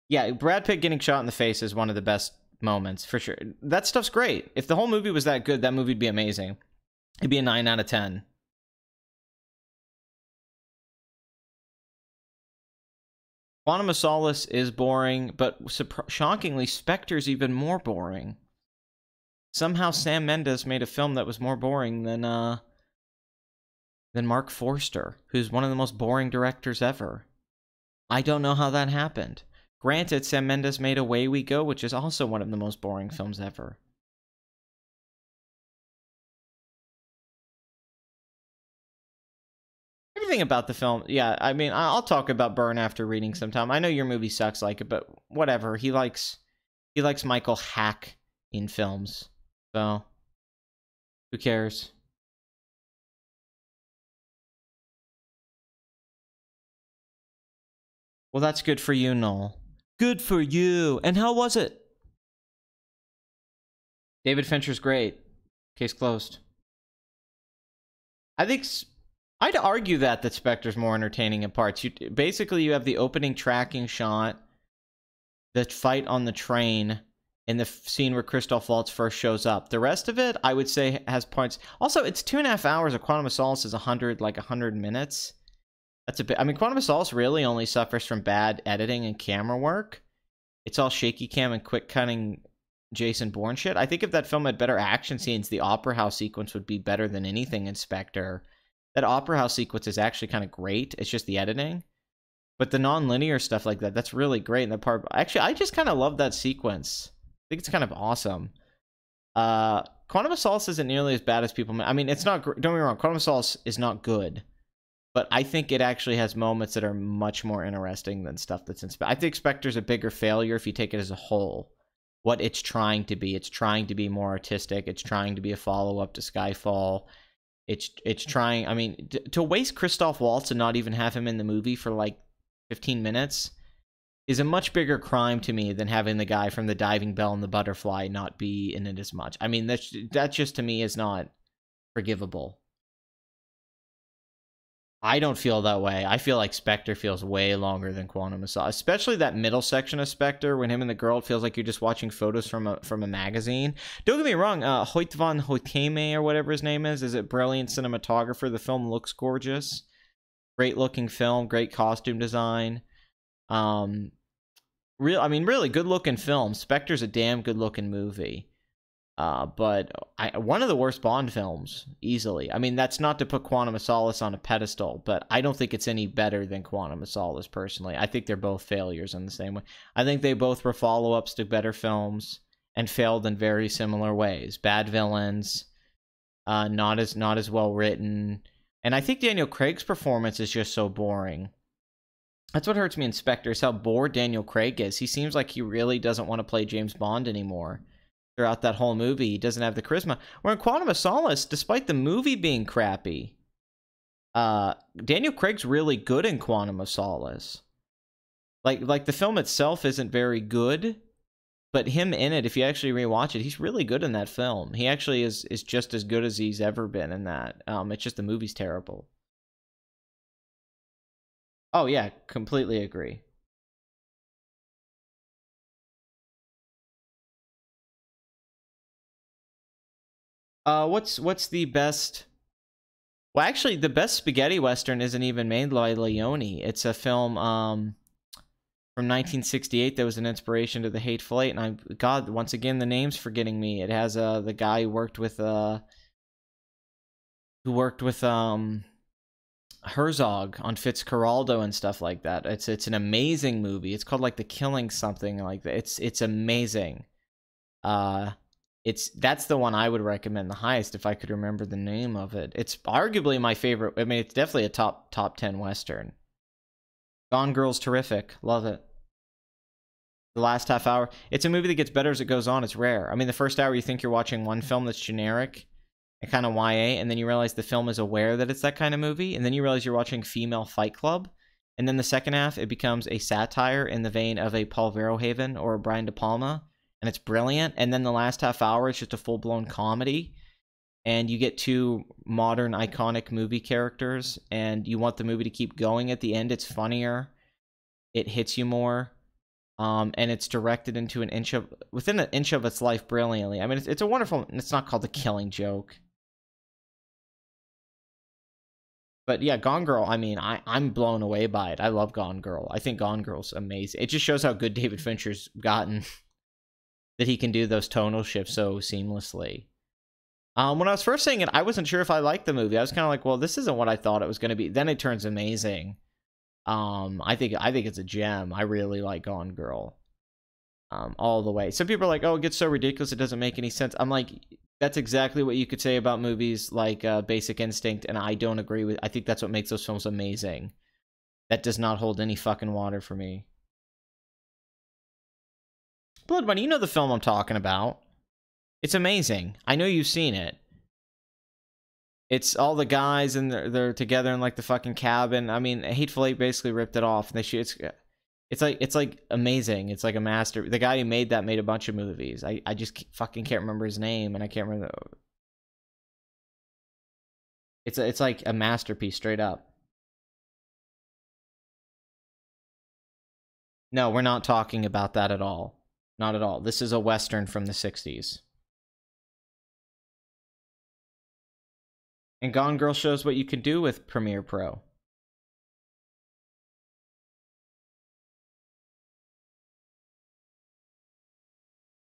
A: Yeah, Brad Pitt getting shot in the face is one of the best moments, for sure. That stuff's great. If the whole movie was that good, that movie would be amazing. It'd be a 9 out of 10. Quantum of Solace is boring, but shockingly, Spectre's even more boring. Somehow Sam Mendes made a film that was more boring than Mark Forster, who's one of the most boring directors ever. I don't know how that happened. Granted, Sam Mendes made Away We Go, which is also one of the most boring films ever. Everything about the film, yeah, I mean, I'll talk about Burn After Reading sometime. I know your movie sucks like it, but whatever. He likes Michael Hack in films. So, who cares? Well, that's good for you, Noel. Good for you. And how was it? David Fincher's great. Case closed. I think I'd argue that Spectre's more entertaining in parts. Basically, you have the opening tracking shot, the fight on the train, and the scene where Christoph Waltz first shows up. The rest of it, I would say, has points. Also, it's 2.5 hours. A Quantum of Solace is 100 minutes. That's a bit. I mean, Quantum of Solace really only suffers from bad editing and camera work. It's all shaky cam and quick cutting Jason Bourne shit. I think if that film had better action scenes, the Opera House sequence would be better than anything in Spectre. That Opera House sequence is actually kind of great. It's just the editing. But the non-linear stuff like that, that's really great. And the part, actually, I just kind of love that sequence. I think it's kind of awesome. Quantum of Solace isn't nearly as bad as people. I mean, it's not. Don't get me wrong. Quantum of Solace is not good, but I think it actually has moments that are much more interesting than stuff that's in Spectre. I think Spectre's a bigger failure if you take it as a whole. What it's trying to be. It's trying to be more artistic. It's trying to be a follow-up to Skyfall. It's trying. I mean, to waste Christoph Waltz and not even have him in the movie for like 15 minutes is a much bigger crime to me than having the guy from The Diving Bell and The Butterfly not be in it as much. I mean, that just to me is not forgivable. I don't feel that way. I feel like Spectre feels way longer than Quantum of Solace, especially that middle section of Spectre when him and the girl, it feels like you're just watching photos from a magazine. Don't get me wrong, Hoyt van Hoyteme or whatever his name is a brilliant cinematographer. The film looks gorgeous. Great looking film, great costume design. Really good looking film. Spectre's a damn good looking movie. But one of the worst Bond films, easily. I mean, that's not to put Quantum of Solace on a pedestal, but I don't think it's any better than Quantum of Solace, personally. I think they're both failures in the same way. I think they both were follow-ups to better films and failed in very similar ways. Bad villains, not as well written. And I think Daniel Craig's performance is just so boring. That's what hurts me in Spectre, is how bored Daniel Craig is. He seems like he really doesn't want to play James Bond anymore. Throughout that whole movie, he doesn't have the charisma. Where in Quantum of Solace, despite the movie being crappy, Daniel Craig's really good in Quantum of Solace. Like the film itself isn't very good, but him in it, if you actually rewatch it, he's really good in that film. He actually is just as good as he's ever been in that. It's just the movie's terrible. Oh yeah, completely agree. What's the best? Well, actually, the best spaghetti western isn't even made by Leone. It's a film from 1968 that was an inspiration to The Hateful Eight. And God, once again, the name's forgetting me. It has the guy who worked with Herzog on Fitzcarraldo and stuff like that. It's an amazing movie. It's called like The Killing something like that. It's amazing. That's the one I would recommend the highest if I could remember the name of it. It's arguably my favorite. I mean, it's definitely a top 10 western. Gone Girl's terrific. Love it. The last half hour. It's a movie that gets better as it goes on. It's rare. I mean, the first hour you think you're watching one film that's generic and kind of YA, and then you realize the film is aware that it's that kind of movie, and then you realize you're watching Female Fight Club, and then the second half, it becomes a satire in the vein of a Paul Verhoeven or a Brian De Palma, and it's brilliant. And then the last half hour is just a full-blown comedy, and you get two modern iconic movie characters, and you want the movie to keep going. At the end, it's funnier, it hits you more, and it's directed into within an inch of its life brilliantly. I mean, it's a wonderful. It's not called The Killing Joke, but yeah, Gone Girl. I mean, I'm blown away by it. I love Gone Girl. I think Gone Girl's amazing. It just shows how good David Fincher's gotten. That he can do those tonal shifts so seamlessly. When I was first saying it, I wasn't sure if I liked the movie. I was kind of like, well, this isn't what I thought it was going to be. Then it turns amazing. I think it's a gem. I really like Gone Girl. All the way. Some people are like, oh, it gets so ridiculous it doesn't make any sense. I'm like, that's exactly what you could say about movies like Basic Instinct, and I don't agree with. I think that's what makes those films amazing. That does not hold any fucking water for me. Blood Money, you know the film I'm talking about. It's amazing. I know you've seen it. It's all the guys and they're together in like the fucking cabin. I mean, Hateful Eight basically ripped it off. And they shoot. It's like amazing. It's like a master. The guy who made that made a bunch of movies. I just fucking can't remember his name, and I can't remember. It's like a masterpiece, straight up. No, we're not talking about that at all. Not at all. This is a Western from the 60s. And Gone Girl shows what you can do with Premiere Pro.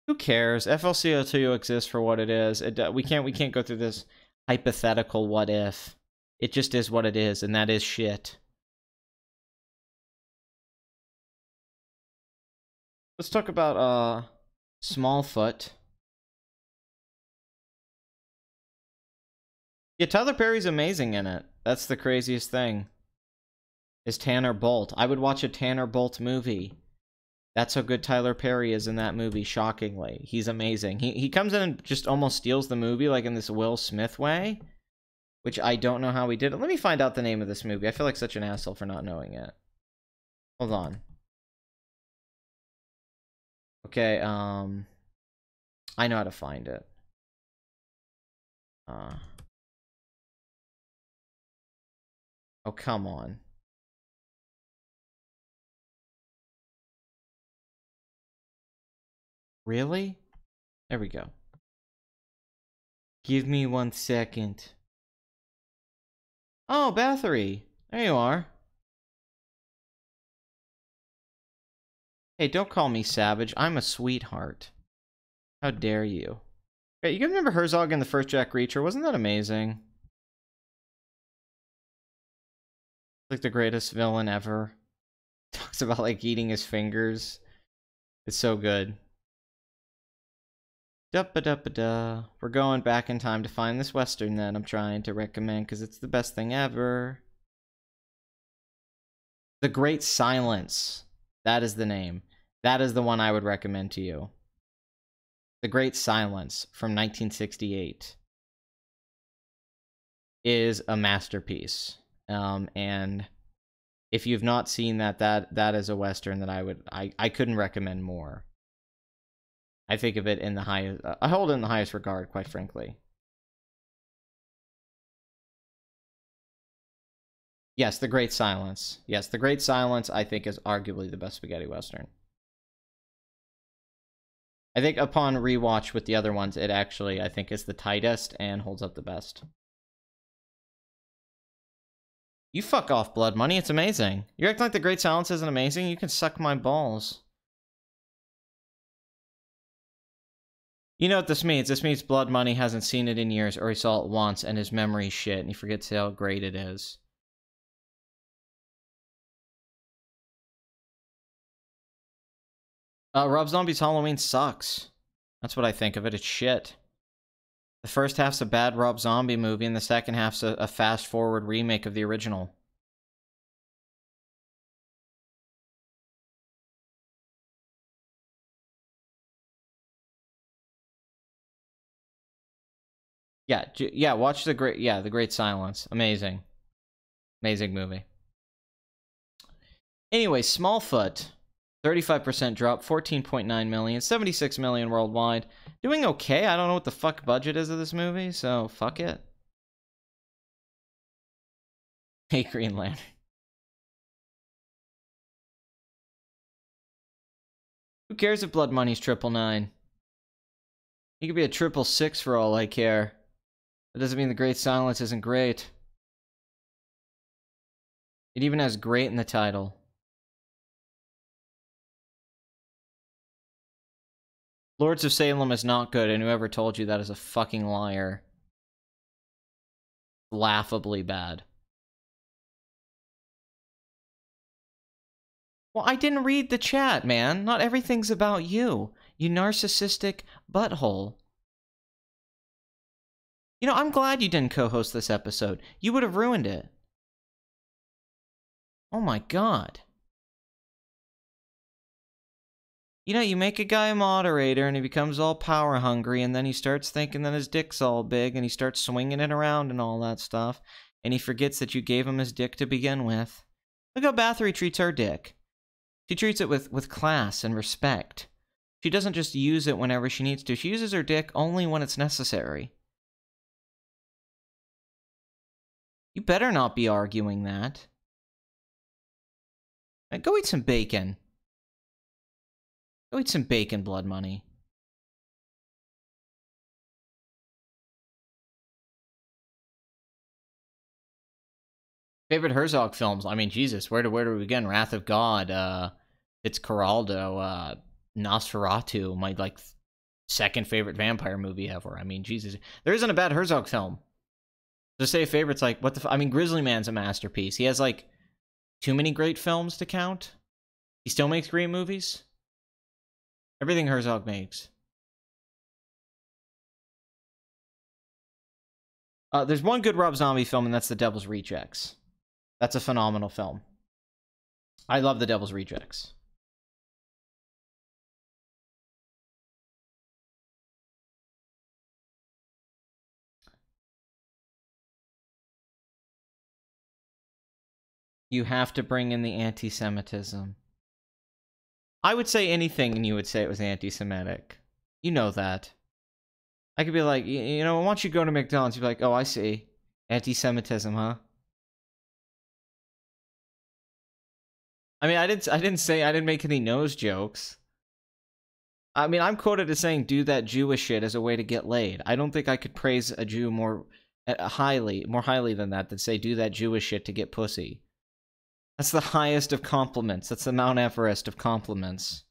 A: Who cares? FLCO2 exists for what it is. We can't go through this hypothetical what if. It just is what it is, and that is shit. Let's talk about Smallfoot. Yeah, Tyler Perry's amazing in it. That's the craziest thing. Is Tanner Bolt. I would watch a Tanner Bolt movie. That's how good Tyler Perry is in that movie, shockingly. He's amazing. He comes in and just almost steals the movie, like in this Will Smith way, which I don't know how he did it. Let me find out the name of this movie. I feel like such an asshole for not knowing it. Hold on. Okay, I know how to find it. Oh, come on. Really? There we go. Give me 1 second. Oh, Bathory. There you are. Hey, don't call me savage. I'm a sweetheart. How dare you? Hey, you guys remember Herzog in the first Jack Reacher? Wasn't that amazing? Like the greatest villain ever. Talks about like eating his fingers. It's so good. Da-ba-da-ba-da. We're going back in time to find this Western that I'm trying to recommend because it's the best thing ever. The Great Silence. That is the name. That is the one I would recommend to you. The Great Silence from 1968 is a masterpiece. And if you've not seen that is a Western that I couldn't recommend more. I think of it in the highest, I hold it in the highest regard, quite frankly. Yes, The Great Silence. Yes, The Great Silence, I think, is arguably the best spaghetti Western. I think upon rewatch with the other ones, it actually, I think, is the tightest and holds up the best. You fuck off, Blood Money. It's amazing. You're acting like The Great Silence isn't amazing? You can suck my balls. You know what this means? This means Blood Money hasn't seen it in years, or he saw it once and his memory's shit and he forgets how great it is. Rob Zombie's Halloween sucks. That's what I think of it. It's shit. The first half's a bad Rob Zombie movie, and the second half's a fast-forward remake of the original. Yeah, watch The Great Silence. Amazing. Amazing movie. Anyway, Smallfoot. 35% drop, 14.9 million, 76 million worldwide. Doing okay. I don't know what the fuck budget is of this movie, so fuck it. Hey, Green Lantern. Who cares if Blood Money's 999? He could be a 666 for all I care. That doesn't mean The Great Silence isn't great. It even has great in the title. Lords of Salem is not good, and whoever told you that is a fucking liar. Laughably bad. Well, I didn't read the chat, man. Not everything's about you. You narcissistic butthole. You know, I'm glad you didn't co-host this episode. You would have ruined it. Oh my god. You know, you make a guy a moderator and he becomes all power hungry and then he starts thinking that his dick's all big and he starts swinging it around and all that stuff. And he forgets that you gave him his dick to begin with. Look how Bathory treats her dick. She treats it with class and respect. She doesn't just use it whenever she needs to. She uses her dick only when it's necessary. You better not be arguing that. Now, go eat some bacon. Go eat some bacon, Blood Money. Favorite Herzog films? I mean, Jesus, where do we begin? Wrath of God, Fitzcarraldo, Nosferatu, my, like, second favorite vampire movie ever. I mean, Jesus. There isn't a bad Herzog film. To say a favorite's like, what the I mean, Grizzly Man's a masterpiece. He has, like, too many great films to count. He still makes great movies. Everything Herzog makes. There's one good Rob Zombie film, and that's The Devil's Rejects. That's a phenomenal film. I love The Devil's Rejects. You have to bring in the anti-Semitism. I would say anything and you would say it was anti-Semitic. You know that. I could be like, you know, why don't you go to McDonald's? You'd be like, oh, I see. Anti-Semitism, huh? I mean, I didn't make any nose jokes. I mean, I'm quoted as saying, do that Jewish shit as a way to get laid. I don't think I could praise a Jew more More highly than that say do that Jewish shit to get pussy. That's the highest of compliments. That's the Mount Everest of compliments.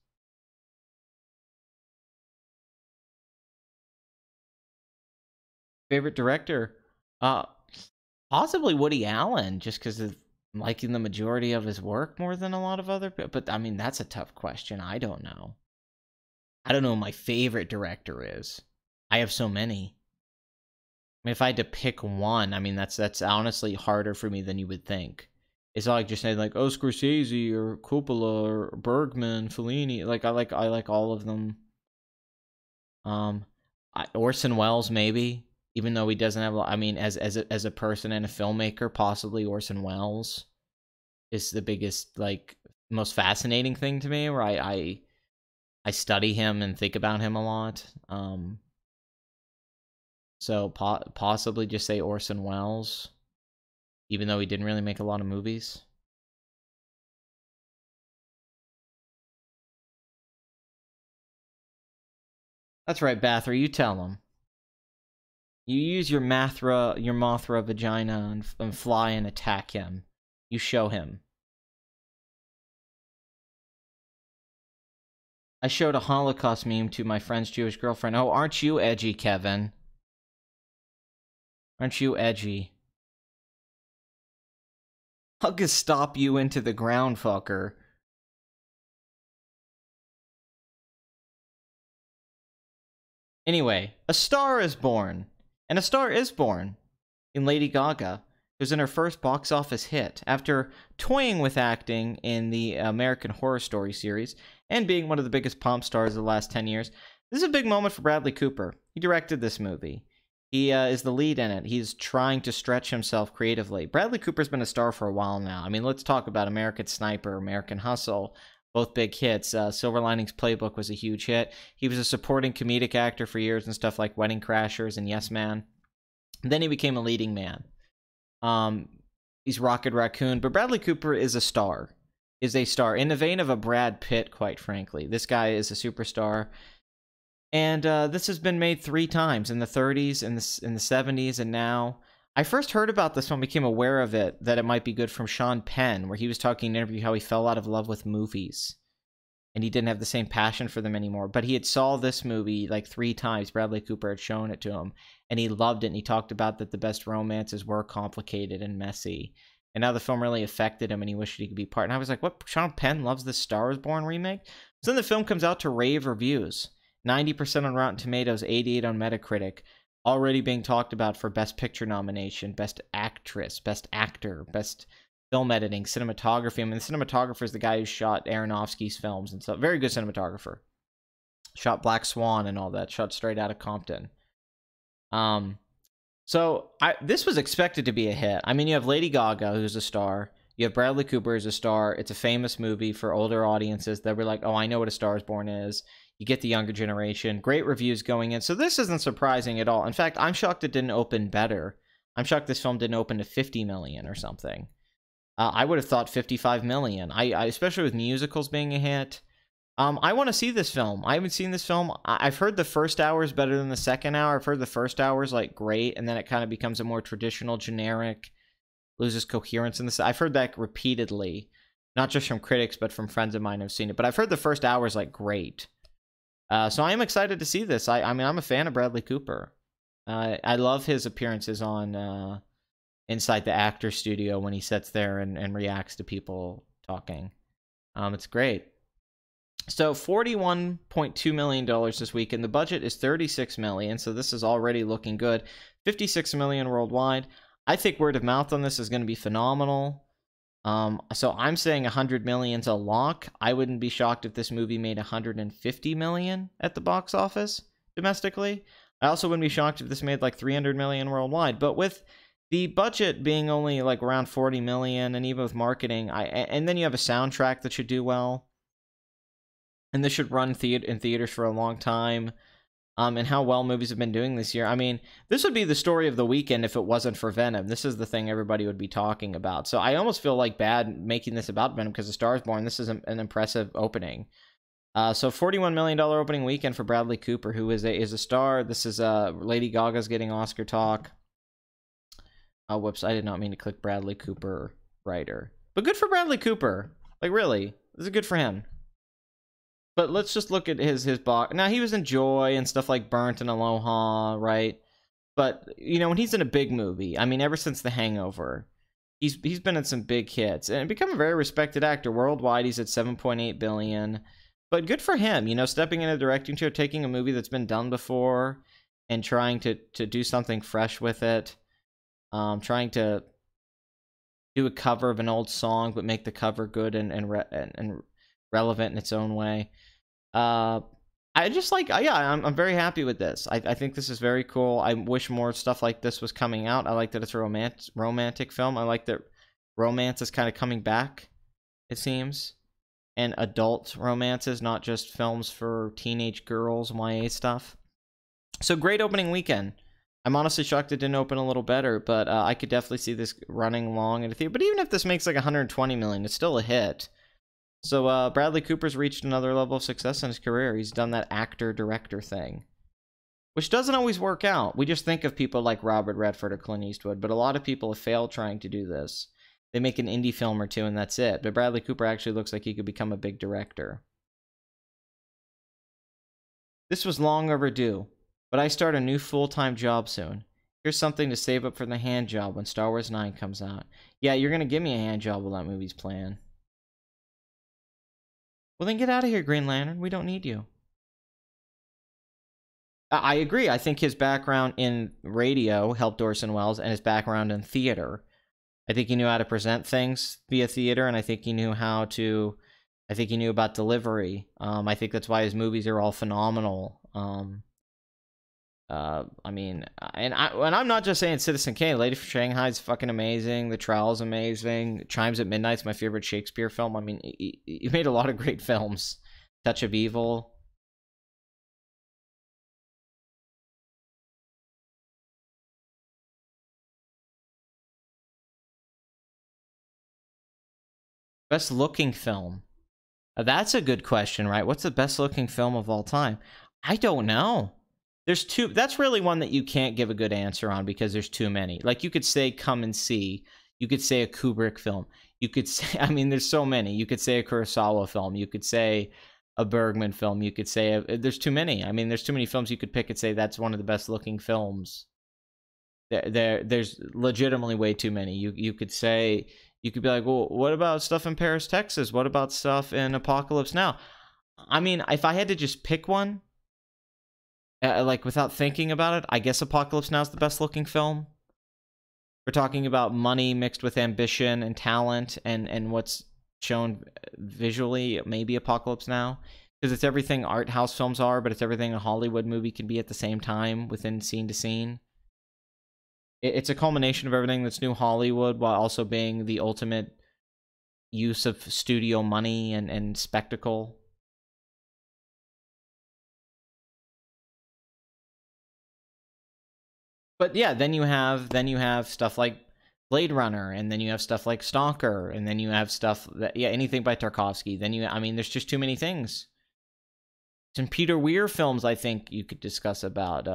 A: Favorite director? Possibly Woody Allen, just because of liking the majority of his work more than a lot of other people. But I mean, that's a tough question. I don't know. I don't know who my favorite director is. I have so many. I mean, if I had to pick one, I mean, that's honestly harder for me than you would think. It's not like just saying like, oh, Scorsese or Coppola or Bergman, Fellini. Like I like all of them. Orson Welles maybe, even though he doesn't have. I mean, as a person and a filmmaker, possibly Orson Welles is the biggest, like, most fascinating thing to me. Where I study him and think about him a lot. So possibly just say Orson Welles, even though he didn't really make a lot of movies. That's right, Bathory, you tell him. You use your Mothra vagina and fly and attack him. You show him. I showed a Holocaust meme to my friend's Jewish girlfriend. Oh, aren't you edgy, Kevin? Aren't you edgy? I'll just stop you into the ground, fucker. Anyway, a star is born. And a star is born in Lady Gaga, who's in her first box office hit after toying with acting in the American Horror Story series and being one of the biggest pop stars of the last 10 years. This is a big moment for Bradley Cooper. He directed this movie. He is the lead in it. He's trying to stretch himself creatively. Bradley Cooper's been a star for a while now. I mean, let's talk about American Sniper, American Hustle, both big hits. Silver Linings Playbook was a huge hit. He was a supporting comedic actor for years and stuff like Wedding Crashers and Yes Man. Then he became a leading man. He's Rocket Raccoon, but Bradley Cooper is a star. Is a star in the vein of a Brad Pitt, quite frankly. This guy is a superstar. And this has been made 3 times, in the 30s, in the 70s, and now. I first heard about this when I became aware of it, that it might be good, from Sean Penn, where he was talking in an interview how he fell out of love with movies. And he didn't have the same passion for them anymore. But he had saw this movie like 3 times. Bradley Cooper had shown it to him. And he loved it. And he talked about that the best romances were complicated and messy. And how the film really affected him and he wished he could be part. And I was like, what? Sean Penn loves the Star is Born remake? So then the film comes out to rave reviews. 90% on Rotten Tomatoes, 88 on Metacritic. Already being talked about for Best Picture nomination, Best Actress, Best Actor, Best Film Editing, Cinematography. I mean, the cinematographer is the guy who shot Aronofsky's films and stuff. Very good cinematographer. Shot Black Swan and all that. Shot Straight Outta Compton. So this was expected to be a hit. I mean, you have Lady Gaga, who's a star. You have Bradley Cooper as a star. It's a famous movie for older audiences that were like, oh, I know what A Star is Born is. You get the younger generation. Great reviews going in. So this isn't surprising at all. In fact, I'm shocked it didn't open better. I'm shocked this film didn't open to 50 million or something. I would have thought 55 million. I especially with musicals being a hit. I want to see this film. I haven't seen this film. I've heard the first hour is better than the second hour. I've heard the first hour is like great, and then it kind of becomes a more traditional, generic, loses coherence in this. I've heard that repeatedly, not just from critics, but from friends of mine who've seen it. But I've heard the first hour is like great. So I am excited to see this. I mean, I'm a fan of Bradley Cooper. I love his appearances on inside the actor studio when he sits there and reacts to people talking. It's great. So $41.2 million this week, and the budget is $36 million, so this is already looking good. $56 million worldwide. I think word of mouth on this is going to be phenomenal. So I'm saying $100 million's a lock. I wouldn't be shocked if this movie made $150 million at the box office domestically. I also wouldn't be shocked if this made like $300 million worldwide. But with the budget being only like around $40 million, and even with marketing, and then you have a soundtrack that should do well. And this should run in theaters for a long time. And how well movies have been doing this year. I mean, this would be the story of the weekend if it wasn't for Venom. This is the thing everybody would be talking about. So I almost feel like bad making this about Venom because A Star is Born. This is an impressive opening. So $41 million opening weekend for Bradley Cooper, who is a star. This is Lady Gaga's getting Oscar talk. Oh, whoops, I did not mean to click Bradley Cooper writer. But good for Bradley Cooper. Like, really, this is good for him. But let's just look at his box. Now, he was in Joy and stuff like Burnt and Aloha, right? But, you know, when he's in a big movie, I mean, ever since The Hangover, he's been in some big hits and become a very respected actor. Worldwide, he's at $7.8 billion. But good for him, you know, stepping in a directing chair, taking a movie that's been done before and trying to do something fresh with it. Trying to do a cover of an old song, but make the cover good and relevant in its own way. I just like, yeah, I'm very happy with this. I think this is very cool. I wish more stuff like this was coming out. I like that it's a romantic film. I like that romance is kind of coming back, it seems. And adult romances, not just films for teenage girls, YA stuff. So great opening weekend. I'm honestly shocked it didn't open a little better, but I could definitely see this running long in a theater. But even if this makes like 120 million, it's still a hit. So Bradley Cooper's reached another level of success in his career. He's done that actor-director thing, which doesn't always work out. We just think of people like Robert Redford or Clint Eastwood, but a lot of people have failed trying to do this. They make an indie film or two and that's it. But Bradley Cooper actually looks like he could become a big director. This was long overdue, but I start a new full-time job soon. Here's something to save up for the hand job when Star Wars 9 comes out. Yeah, you're going to give me a hand job while that movie's playing. Well, then get out of here, Green Lantern. We don't need you. I agree. I think his background in radio helped Orson Welles, and his background in theater. I think he knew how to present things via theater, and I think he knew how to... I think he knew about delivery. I think that's why his movies are all phenomenal. I mean, and I'm not just saying Citizen Kane. Lady from Shanghai is fucking amazing. The Trial's amazing. Chimes at Midnight's my favorite Shakespeare film. I mean, he made a lot of great films. Touch of Evil. Best looking film. That's a good question, right? What's the best looking film of all time? I don't know. There's two. That's really one that you can't give a good answer on because there's too many. Like you could say Come and See. You could say a Kubrick film. You could say, I mean, there's so many. You could say a Kurosawa film. You could say a Bergman film. You could say, there's too many. I mean, there's too many films you could pick and say that's one of the best looking films. There's legitimately way too many. You could say, you could be like, well, what about stuff in Paris, Texas? What about stuff in Apocalypse Now? I mean, if I had to just pick one, like without thinking about it, I guess Apocalypse Now is the best looking film. We're talking about money mixed with ambition and talent and what's shown visually, maybe Apocalypse Now. Because it's everything art house films are, but it's everything a Hollywood movie can be at the same time within scene to scene. It's a culmination of everything that's new Hollywood while also being the ultimate use of studio money and spectacle. But yeah, then you have stuff like Blade Runner, and then you have stuff like Stalker, and then you have stuff that, yeah, anything by Tarkovsky. Then I mean, there's just too many things. Some Peter Weir films I think you could discuss about,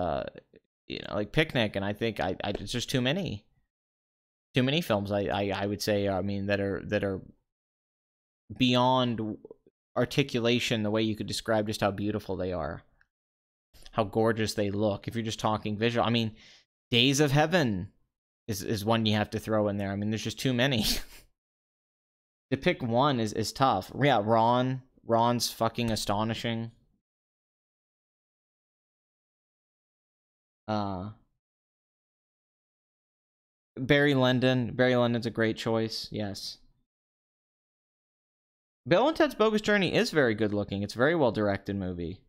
A: you know, like Picnic, and I think it's just too many films. I would say, I mean, that are beyond articulation the way you could describe just how beautiful they are, how gorgeous they look. If you're just talking visual, I mean. Days of Heaven is one you have to throw in there. I mean, there's just too many. To pick one is tough. Yeah, Ron's fucking astonishing. Barry Lyndon's a great choice, yes. Bill and Ted's Bogus Journey is very good looking. It's a very well directed movie.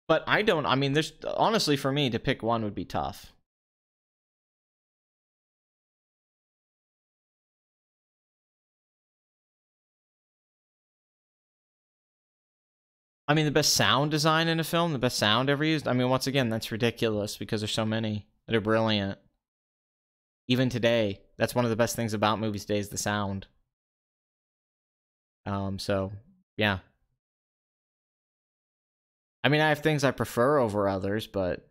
A: But I mean, there's, honestly, for me, to pick one would be tough. I mean, the best sound design in a film, the best sound ever used. I mean, once again, that's ridiculous because there's so many that are brilliant. Even today, that's one of the best things about movies today is the sound. So, yeah. I mean, I have things I prefer over others, but...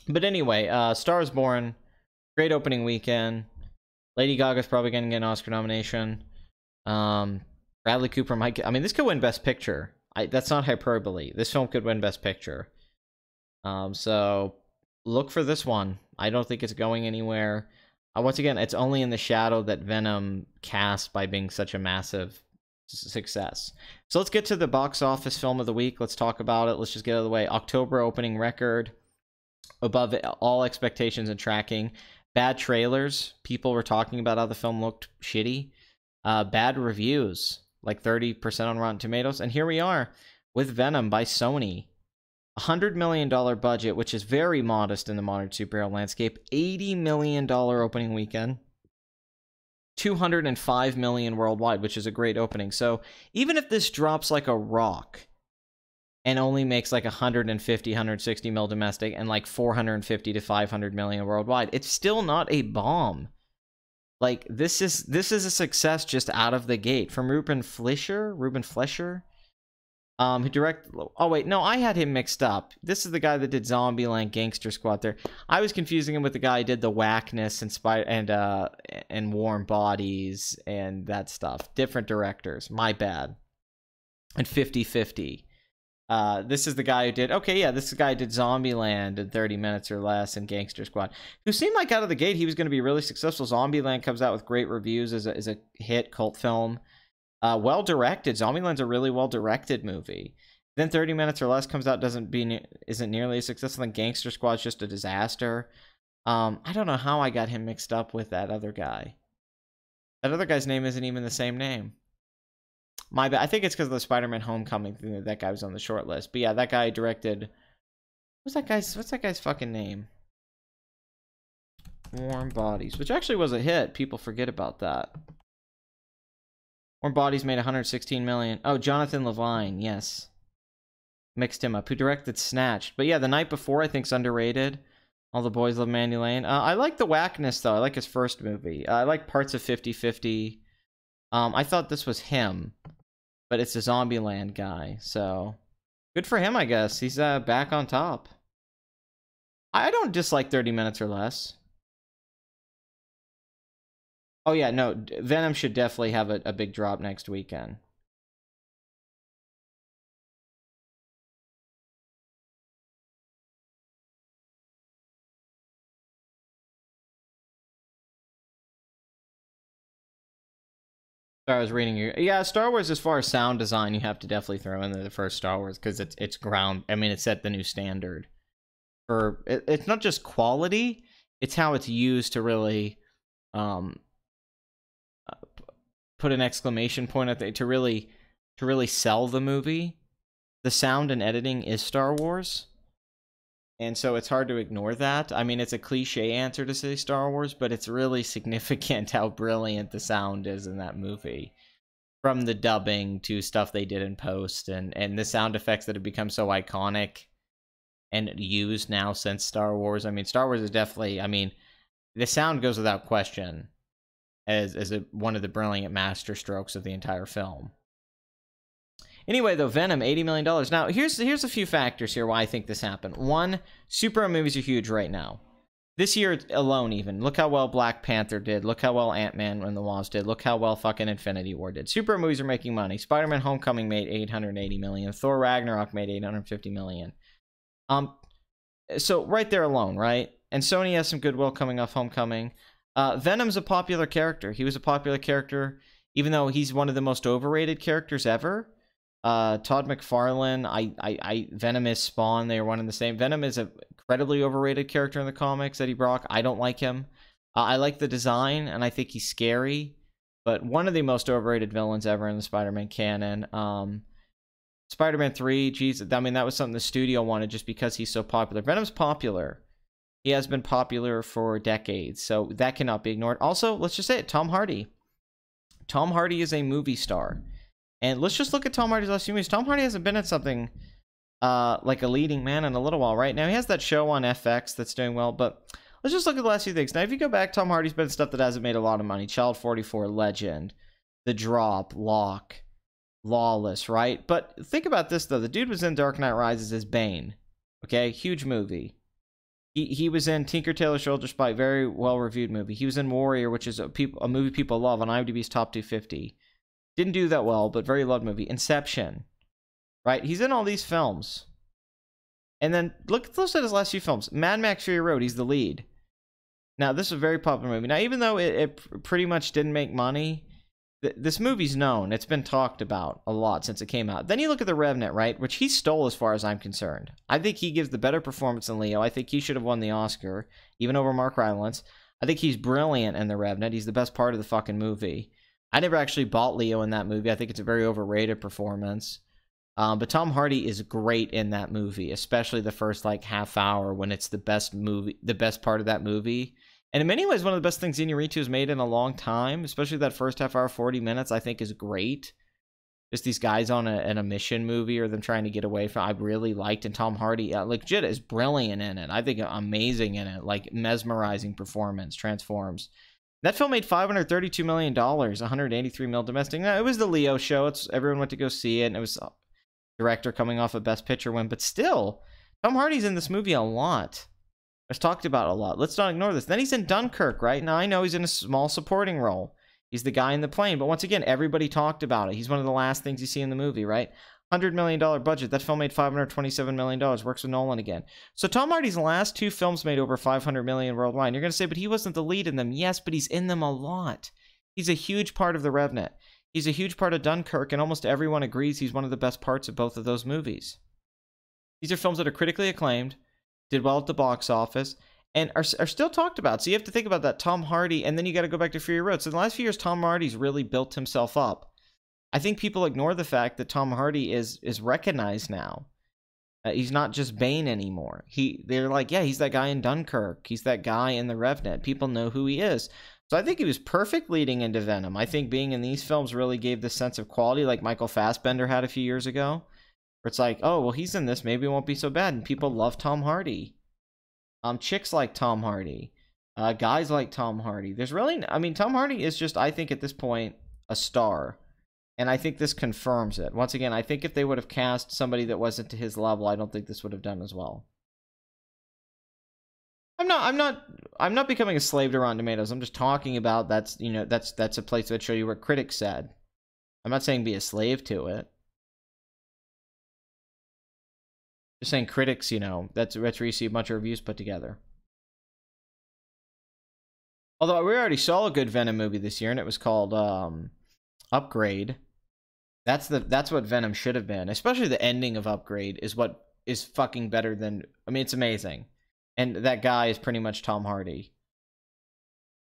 A: But anyway, Star is Born, great opening weekend. Lady Gaga's probably going to get an Oscar nomination. Bradley Cooper might get... I mean, this could win Best Picture. That's not hyperbole. This film could win Best Picture. So look for this one. I don't think it's going anywhere. Once again, it's only in the shadow that Venom cast by being such a massive success. So let's get to the box office film of the week. Let's talk about it. Let's just get out of the way. October opening record, above all expectations and tracking. Bad trailers. People were talking about how the film looked shitty. Bad reviews, like 30% on Rotten Tomatoes. And here we are with Venom by Sony. $100 million budget, which is very modest in the modern superhero landscape. $80 million opening weekend. $205 million worldwide, which is a great opening. So even if this drops like a rock and only makes like 150, 160 mil domestic and like 450 to 500 million worldwide, it's still not a bomb. Like this is a success just out of the gate. From Ruben Fleischer, who directed... Oh, wait. No, I had him mixed up. This is the guy that did Zombieland, Gangster Squad there. I was confusing him with the guy who did The Whackness and Warm Bodies and that stuff. Different directors. My bad. And 50-50. This is the guy who did... Okay, yeah, this is the guy who did Zombieland in 30 minutes or less and Gangster Squad. Who seemed like out of the gate he was going to be really successful. Zombieland comes out with great reviews as a hit cult film. Well directed. Zombieland's a really well directed movie. Then 30 minutes or less comes out, isn't nearly as successful. And Gangster Squad's just a disaster. I don't know how I got him mixed up with that other guy. That other guy's name isn't even the same name. My bad. I think it's because of the Spider-Man Homecoming thing that guy was on the short list. But yeah, that guy directed... What's that guy's fucking name? Warm Bodies, which actually was a hit. People forget about that. Warm Bodies made 116 million. Oh, Jonathan Levine, yes. Mixed him up. Who directed Snatched. But yeah, The Night Before I think's underrated. All the Boys Love Mandy Lane. I like The Whackness, though. I like his first movie. I like parts of 50-50. I thought this was him. But it's a Zombieland guy, so... Good for him, I guess. He's back on top. I don't dislike 30 minutes or less. Oh yeah, no, Venom should definitely have a big drop next weekend. I was reading your... Yeah, Star Wars, as far as sound design, you have to definitely throw in the first Star Wars, because it's ground... I mean, it set the new standard. It's not just quality, it's how it's used to really... put an exclamation point at to really sell the movie. The sound and editing is Star Wars, and so it's hard to ignore that. I mean, it's a cliche answer to say Star Wars, but it's really significant how brilliant the sound is in that movie, from the dubbing to stuff they did in post, and the sound effects that have become so iconic and used now since Star Wars. I mean, Star Wars is definitely... I mean, the sound goes without question as one of the brilliant master strokes of the entire film. Anyway, though, Venom, $80 million. Now, here's a few factors here why I think this happened. One, superhero movies are huge right now. This year alone, even. Look how well Black Panther did. Look how well Ant-Man and the Wasp did. Look how well fucking Infinity War did. Superhero movies are making money. Spider-Man Homecoming made $880 million. Thor Ragnarok made $850 million. So, right there alone, right? And Sony has some goodwill coming off Homecoming. Venom's a popular character. He was a popular character, even though he's one of the most overrated characters ever. Todd McFarlane, Venom is Spawn. They are one and the same. Venom is an incredibly overrated character in the comics. Eddie Brock, I don't like him. I like the design, and I think he's scary, but one of the most overrated villains ever in the Spider-Man canon. Spider-Man 3, geez, I mean, that was something the studio wanted just because he's so popular. Venom's popular. He has been popular for decades, so that cannot be ignored. Also, let's just say it, Tom Hardy. Tom Hardy is a movie star. And let's just look at Tom Hardy's last few movies. Tom Hardy hasn't been in something like a leading man in a little while, right? Now, he has that show on FX that's doing well, but let's just look at the last few things. Now, if you go back, Tom Hardy's been in stuff that hasn't made a lot of money. Child 44, Legend, The Drop, Lock, Lawless, right? But think about this, though. The dude was in Dark Knight Rises as Bane. Okay? Huge movie. He was in Tinker Tailor Soldier Spy, very well-reviewed movie. He was in Warrior, which is a movie people love on IMDb's top 250. Didn't do that well, but very loved movie. Inception. Right? He's in all these films. And then, look at his last few films. Mad Max Fury Road, he's the lead. Now, this is a very popular movie. Now, even though it pretty much didn't make money, this movie's known. It's been talked about a lot since it came out. Then you look at The Revenant, right? Which he stole as far as I'm concerned. I think he gives the better performance than Leo. I think he should have won the Oscar, even over Mark Rylance. I think he's brilliant in The Revenant. He's the best part of the fucking movie. I never actually bought Leo in that movie. I think it's a very overrated performance. But Tom Hardy is great in that movie, especially the first like half hour when it's the best part of that movie. And in many ways, one of the best things Inarritu has made in a long time, especially that first half hour, 40 minutes, I think is great. Just these guys on a mission movie or them trying to get away from, I really liked. And Tom Hardy, legit, is brilliant in it. I think amazing in it, like mesmerizing performance, transforms. That film made $532 million, 183 mil domestic. Now, it was the Leo show. Everyone went to go see it, and it was director coming off a Best Picture win. But still, Tom Hardy's in this movie a lot. It's talked about a lot. Let's not ignore this. Then he's in Dunkirk, right? Now, I know he's in a small supporting role. He's the guy in the plane. But once again, everybody talked about it. He's one of the last things you see in the movie, right? $100 million budget. That film made $527 million. Works with Nolan again. So Tom Hardy's last two films made over $500 million worldwide. And you're going to say, but he wasn't the lead in them. Yes, but he's in them a lot. He's a huge part of The Revenant. He's a huge part of Dunkirk, and almost everyone agrees he's one of the best parts of both of those movies. These are films that are critically acclaimed, did well at the box office, and are still talked about. So you have to think about that. Tom Hardy, and then you got to go back to Fury Road. So in the last few years, Tom Hardy's really built himself up. I think people ignore the fact that Tom Hardy is recognized now. He's not just Bane anymore. They're like, yeah, he's that guy in Dunkirk. He's that guy in The Revenant. People know who he is. So I think he was perfect leading into Venom. I think being in these films really gave this sense of quality like Michael Fassbender had a few years ago. Where it's like, oh, well, he's in this. Maybe it won't be so bad. And people love Tom Hardy. Chicks like Tom Hardy. Guys like Tom Hardy. There's really... I mean, Tom Hardy is just, I think at this point, a star. And I think this confirms it. Once again, I think if they would have cast somebody that wasn't to his level, I don't think this would have done as well. I'm not becoming a slave to Rotten Tomatoes. I'm just talking about that's a place that show you what critics said. I'm not saying be a slave to it. Just saying critics, that's where you see a bunch of reviews put together. Although we already saw a good Venom movie this year, and it was called Upgrade. That's what Venom should have been. Especially the ending of Upgrade is what is fucking better than... I mean, it's amazing. And that guy is pretty much Tom Hardy.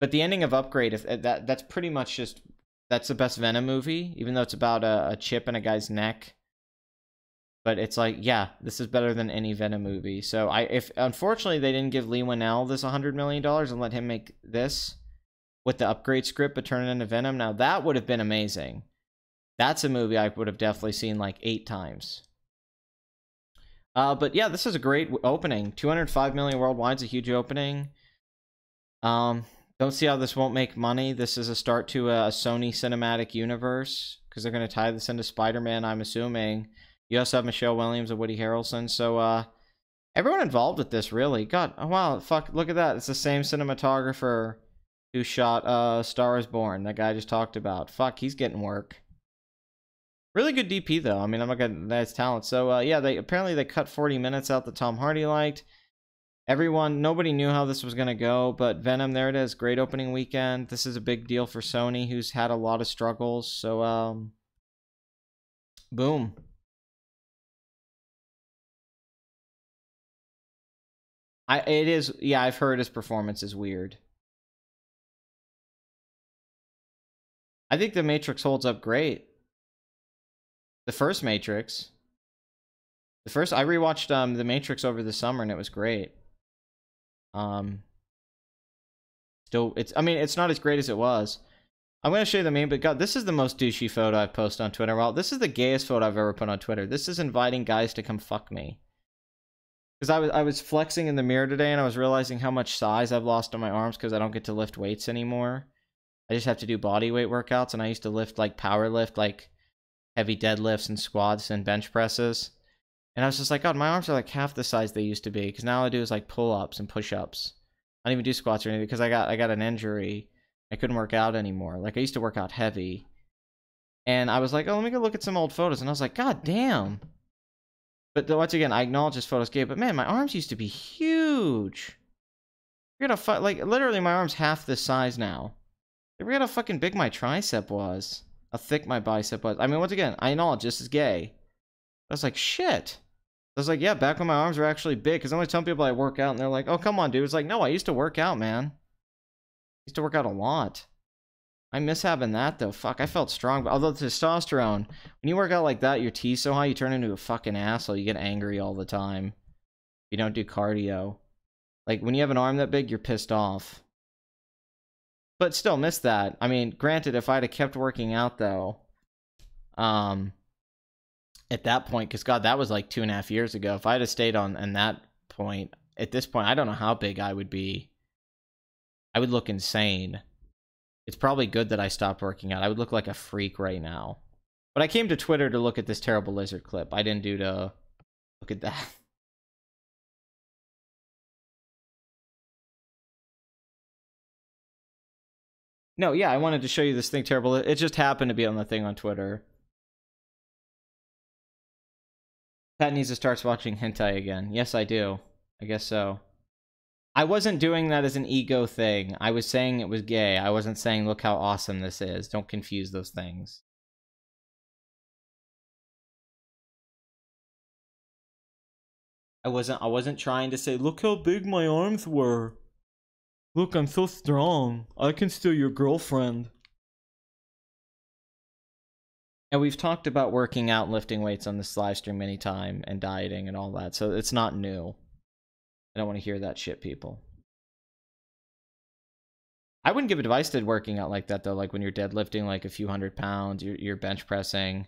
A: But the ending of Upgrade, that's pretty much just... That's the best Venom movie, even though it's about a chip in a guy's neck. But it's like, yeah, this is better than any Venom movie. So if unfortunately they didn't give Lee Winnell this $100 million and let him make this with the Upgrade script but turn it into Venom, now that would have been amazing. That's a movie I would have definitely seen like 8 times. But yeah, this is a great opening. 205 million worldwide is a huge opening. Don't see how this won't make money. This is a start to a Sony cinematic universe because they're going to tie this into Spider-Man, I'm assuming. You also have Michelle Williams and Woody Harrelson. So everyone involved with this, really. God, oh, wow, fuck, look at that. It's the same cinematographer who shot Star is Born, that guy I just talked about. Fuck, he's getting work. Really good DP, though. I mean, I'm not gonna... That's talent. So, yeah, apparently they cut 40 minutes out that Tom Hardy liked. Nobody knew how this was going to go, but Venom, there it is. Great opening weekend. This is a big deal for Sony, who's had a lot of struggles. So, boom. It is... Yeah, I've heard his performance is weird. I think The Matrix holds up great. The first Matrix. I rewatched The Matrix over the summer and it was great. Still, I mean, it's not as great as it was. I'm going to show you the meme, but God, this is the most douchey photo I've posted on Twitter. Well, this is the gayest photo I've ever put on Twitter. This is inviting guys to come fuck me. Because I was flexing in the mirror today and I was realizing how much size I've lost on my arms because I don't get to lift weights anymore. I just have to do body weight workouts, and I used to lift like power lift, like heavy deadlifts and squats and bench presses. And I was just like, God, my arms are like half the size they used to be, because now all I do is like pull-ups and push-ups. I don't even do squats or anything because I got an injury. I couldn't work out anymore. Like, I used to work out heavy. And I was like, oh, let me go look at some old photos. And I was like, God damn. But once again, I acknowledge this photo's gay, but man, my arms used to be huge. Forget how like, literally my arm's half this size now. Forget how fucking big my tricep was. How thick my bicep was. I mean, once again, I acknowledge this is gay. I was like, shit. I was like, yeah, back when my arms were actually big. Because I'm only telling people I work out, and they're like, oh, come on, dude. It's like, no, I used to work out, man. I used to work out a lot. I miss having that, though. Fuck, I felt strong. But although testosterone, when you work out like that, your T's so high, you turn into a fucking asshole. You get angry all the time. You don't do cardio. Like, when you have an arm that big, you're pissed off. But still, miss that. I mean, granted, if I'd have kept working out, though, at that point, because, God, that was like 2.5 years ago. If I'd have stayed on that point, at this point, I don't know how big I would be. I would look insane. It's probably good that I stopped working out. I would look like a freak right now. But I came to Twitter to look at this terrible lizard clip. I didn't do to look at that. No, yeah, I wanted to show you this thing terrible. It just happened to be on the thing on Twitter. Pat needs to start watching hentai again. Yes, I do. I guess so. I wasn't doing that as an ego thing. I was saying it was gay. I wasn't saying, look how awesome this is. Don't confuse those things. I wasn't trying to say, look how big my arms were. Look, I'm so strong. I can steal your girlfriend. And we've talked about working out and lifting weights on this live stream many times, and dieting and all that, so it's not new. I don't want to hear that shit, people. I wouldn't give advice to working out like that, though. Like when you're deadlifting like a few hundred pounds, you're bench pressing.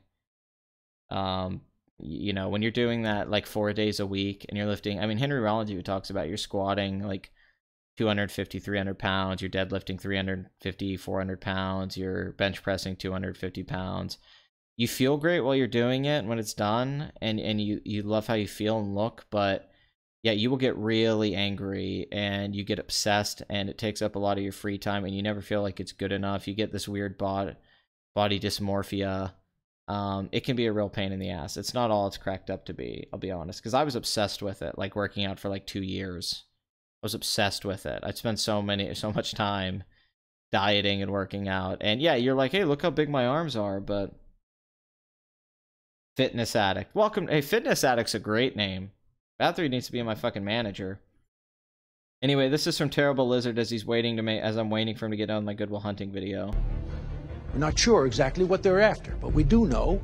A: You know, when you're doing that like 4 days a week and you're lifting, I mean, Henry Rollins even talks about you're squatting like 250, 300 pounds, you're deadlifting 350, 400 pounds, you're bench pressing 250 pounds. You feel great while you're doing it when it's done, and you love how you feel and look, but yeah, you will get really angry and you get obsessed, and it takes up a lot of your free time, and you never feel like it's good enough. You get this weird body dysmorphia. It can be a real pain in the ass. It's not all it's cracked up to be, I'll be honest, because I was obsessed with it, like working out for like 2 years. I was obsessed with it. I'd spent so much time dieting and working out, and yeah, you're like, hey, look how big my arms are, but Fitness Addict. Welcome. Hey, Fitness Addict's a great name. Bathory needs to be my fucking manager. Anyway, this is from Terrible Lizard as he's waiting to make, as I'm waiting for him to get on my Good Will Hunting video.
B: We're not sure exactly what they're after, but we do know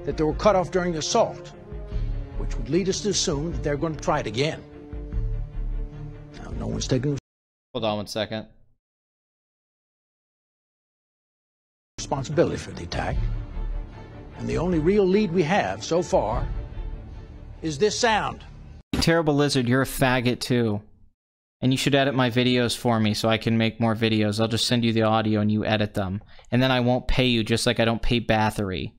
B: that they were cut off during the assault, which would lead us to assume that they're going to try it again. Now, no one's taking
A: Hold on 1 second.
B: responsibility for the attack. And the only real lead we have so far is this sound.
A: Terrible Lizard, you're a faggot too. And you should edit my videos for me so I can make more videos. I'll just send you the audio and you edit them. And then I won't pay you, just like I don't pay Bathory.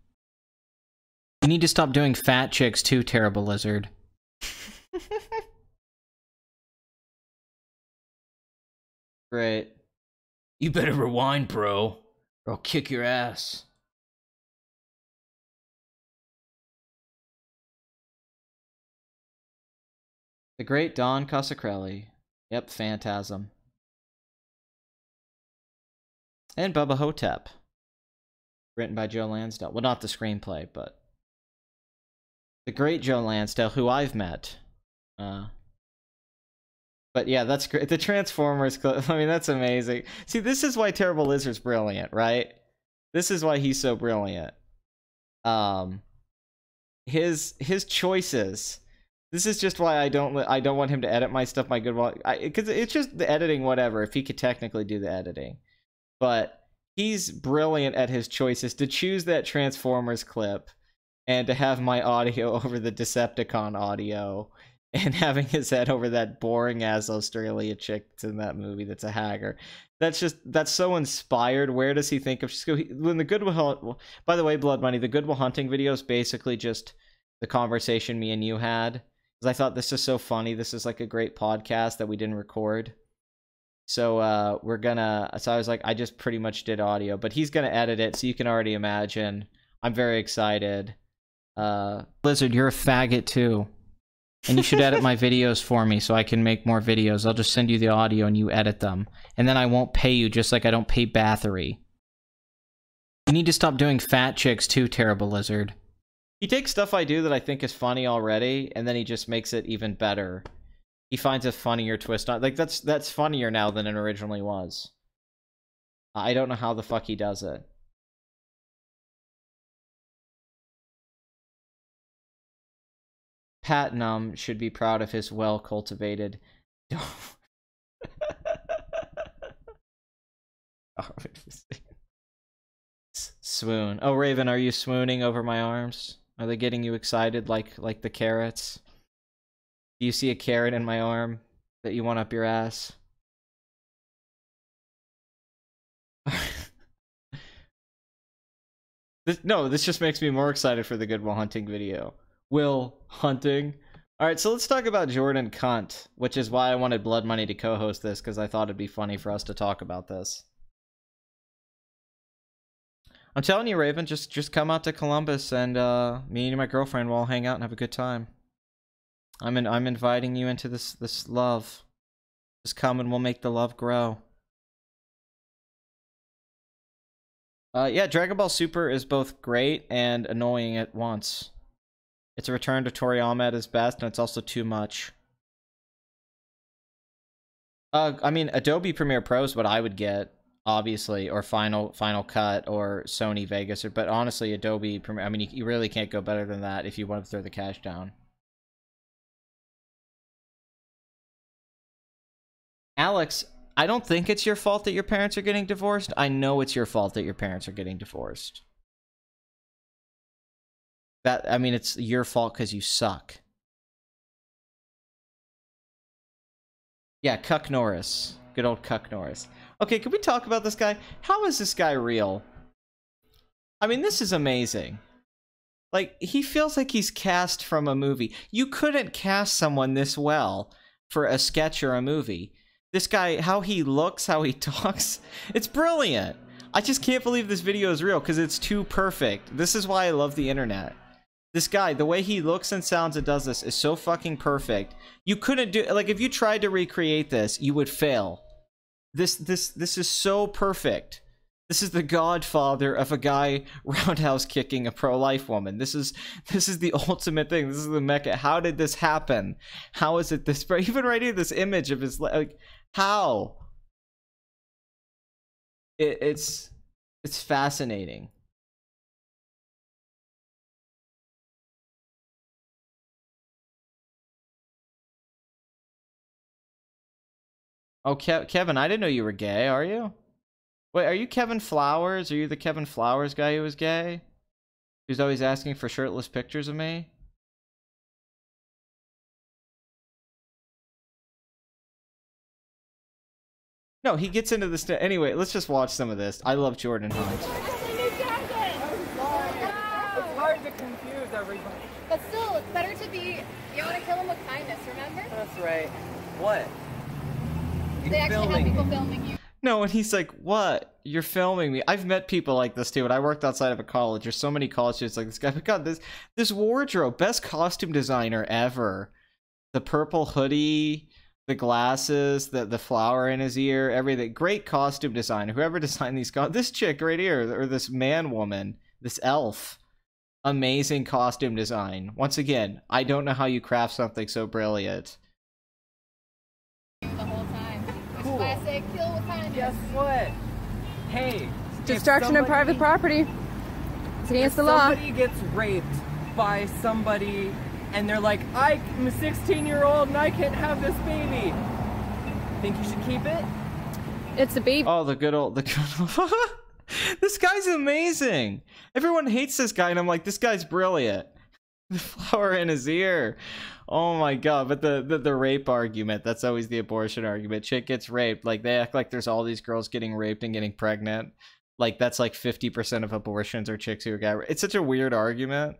A: You need to stop doing fat chicks too, Terrible Lizard. Great. You better rewind, bro, or I'll kick your ass. The great Don Cosacrelli. Yep, Phantasm. And Bubba Hotep. Written by Joe Lansdale. Well, not the screenplay, but the great Joe Lansdale, who I've met. But yeah, that's great. The Transformers clip, I mean, that's amazing. See, this is why Terrible Lizard's brilliant, right? This is why he's so brilliant. His choices. This is just why I don't want him to edit my stuff. My good one, because it's just the editing, whatever. If he could technically do the editing, but he's brilliant at his choices to choose that Transformers clip and to have my audio over the Decepticon audio and having his head over that boring ass Australia chick in that movie that's a hacker. That's so inspired. Where does he think of? Just go when the Goodwill. By the way, Blood Money, the Goodwill Hunting video is basically just the conversation me and you had. Because I thought this is so funny. This is like a great podcast that we didn't record. So we're gonna. So I was like, I just pretty much did audio, but he's gonna edit it, so you can already imagine. I'm very excited. Blizzard, you're a faggot too. And you should edit my videos for me so I can make more videos. I'll just send you the audio and you edit them. And then I won't pay you, just like I don't pay Bathory. You need to stop doing fat chicks too, Terrible Lizard. He takes stuff I do that I think is funny already, and then he just makes it even better. He finds a funnier twist on it. Like, that's funnier now than it originally was. I don't know how the fuck he does it. Patnum should be proud of his well-cultivated... Swoon. Oh, Raven, are you swooning over my arms? Are they getting you excited like the carrots? Do you see a carrot in my arm that you want up your ass? This just makes me more excited for the Goodwill Hunting video. Will Hunting. Alright, so let's talk about Jordan Cunt, which is why I wanted Blood Money to co-host this, because I thought it'd be funny for us to talk about this. I'm telling you, Raven, just come out to Columbus and me and my girlfriend will all hang out and have a good time. I'm inviting you into this love. Just come and we'll make the love grow. Yeah, Dragon Ball Super is both great and annoying at once. It's a return to Toriyama at his best, and it's also too much. I mean, Adobe Premiere Pro is what I would get, obviously, or Final Cut, or Sony Vegas, but honestly, Adobe Premiere, I mean, you really can't go better than that if you want to throw the cash down. Alex, I don't think it's your fault that your parents are getting divorced. I know it's your fault that your parents are getting divorced. I mean, it's your fault because you suck. Yeah, Cuck Norris. Good old Cuck Norris. Okay, can we talk about this guy? How is this guy real? I mean, this is amazing. Like, he feels like he's cast from a movie. You couldn't cast someone this well for a sketch or a movie. This guy, how he looks, how he talks, it's brilliant. I just can't believe this video is real because it's too perfect. This is why I love the internet. This guy, the way he looks and sounds and does this is so fucking perfect. You couldn't do, like, if you tried to recreate this, you would fail. This is so perfect. This is the godfather of a guy roundhouse kicking a pro-life woman. This is the ultimate thing. This is the mecca. How did this happen? How is it this? Even right here, this image of his, like, how? It's fascinating. Oh, Kevin, I didn't know you were gay, are you? Wait, are you Kevin Flowers? Are you the Kevin Flowers guy who was gay? Who's always asking for shirtless pictures of me? No, he gets into this. Anyway, let's just watch some of this. I love Jordan Hunt.
C: It's hard to confuse everybody.
D: But still, it's better to be, you want to kill him with kindness, remember?
C: That's right. What?
D: They actually have people filming you.
A: No, and he's like, what? You're filming me. I've met people like this too, and I worked outside of a college. There's so many college students like this guy. But God, this wardrobe, best costume designer ever. The purple hoodie, the glasses, the flower in his ear, everything. Great costume designer. Whoever designed these this chick right here, or this man-woman, this elf. Amazing costume design. Once again, I don't know how you craft something so brilliant.
D: The whole time.
C: Cool.
D: Classic kill with kindness.
C: Guess what? Hey.
E: Destruction of private property. It's against the law.
C: If somebody gets raped by somebody and they're like, I'm a 16-year-old and I can't have this baby. Think you should keep it?
E: It's a baby.
A: Oh, the good old... This guy's amazing. Everyone hates this guy, and I'm like, this guy's brilliant. The flower in his ear. Oh my god, but the rape argument, that's always the abortion argument. Chick gets raped, like they act like there's all these girls getting raped and getting pregnant. Like that's like 50% of abortions are chicks who got raped. It's such a weird argument.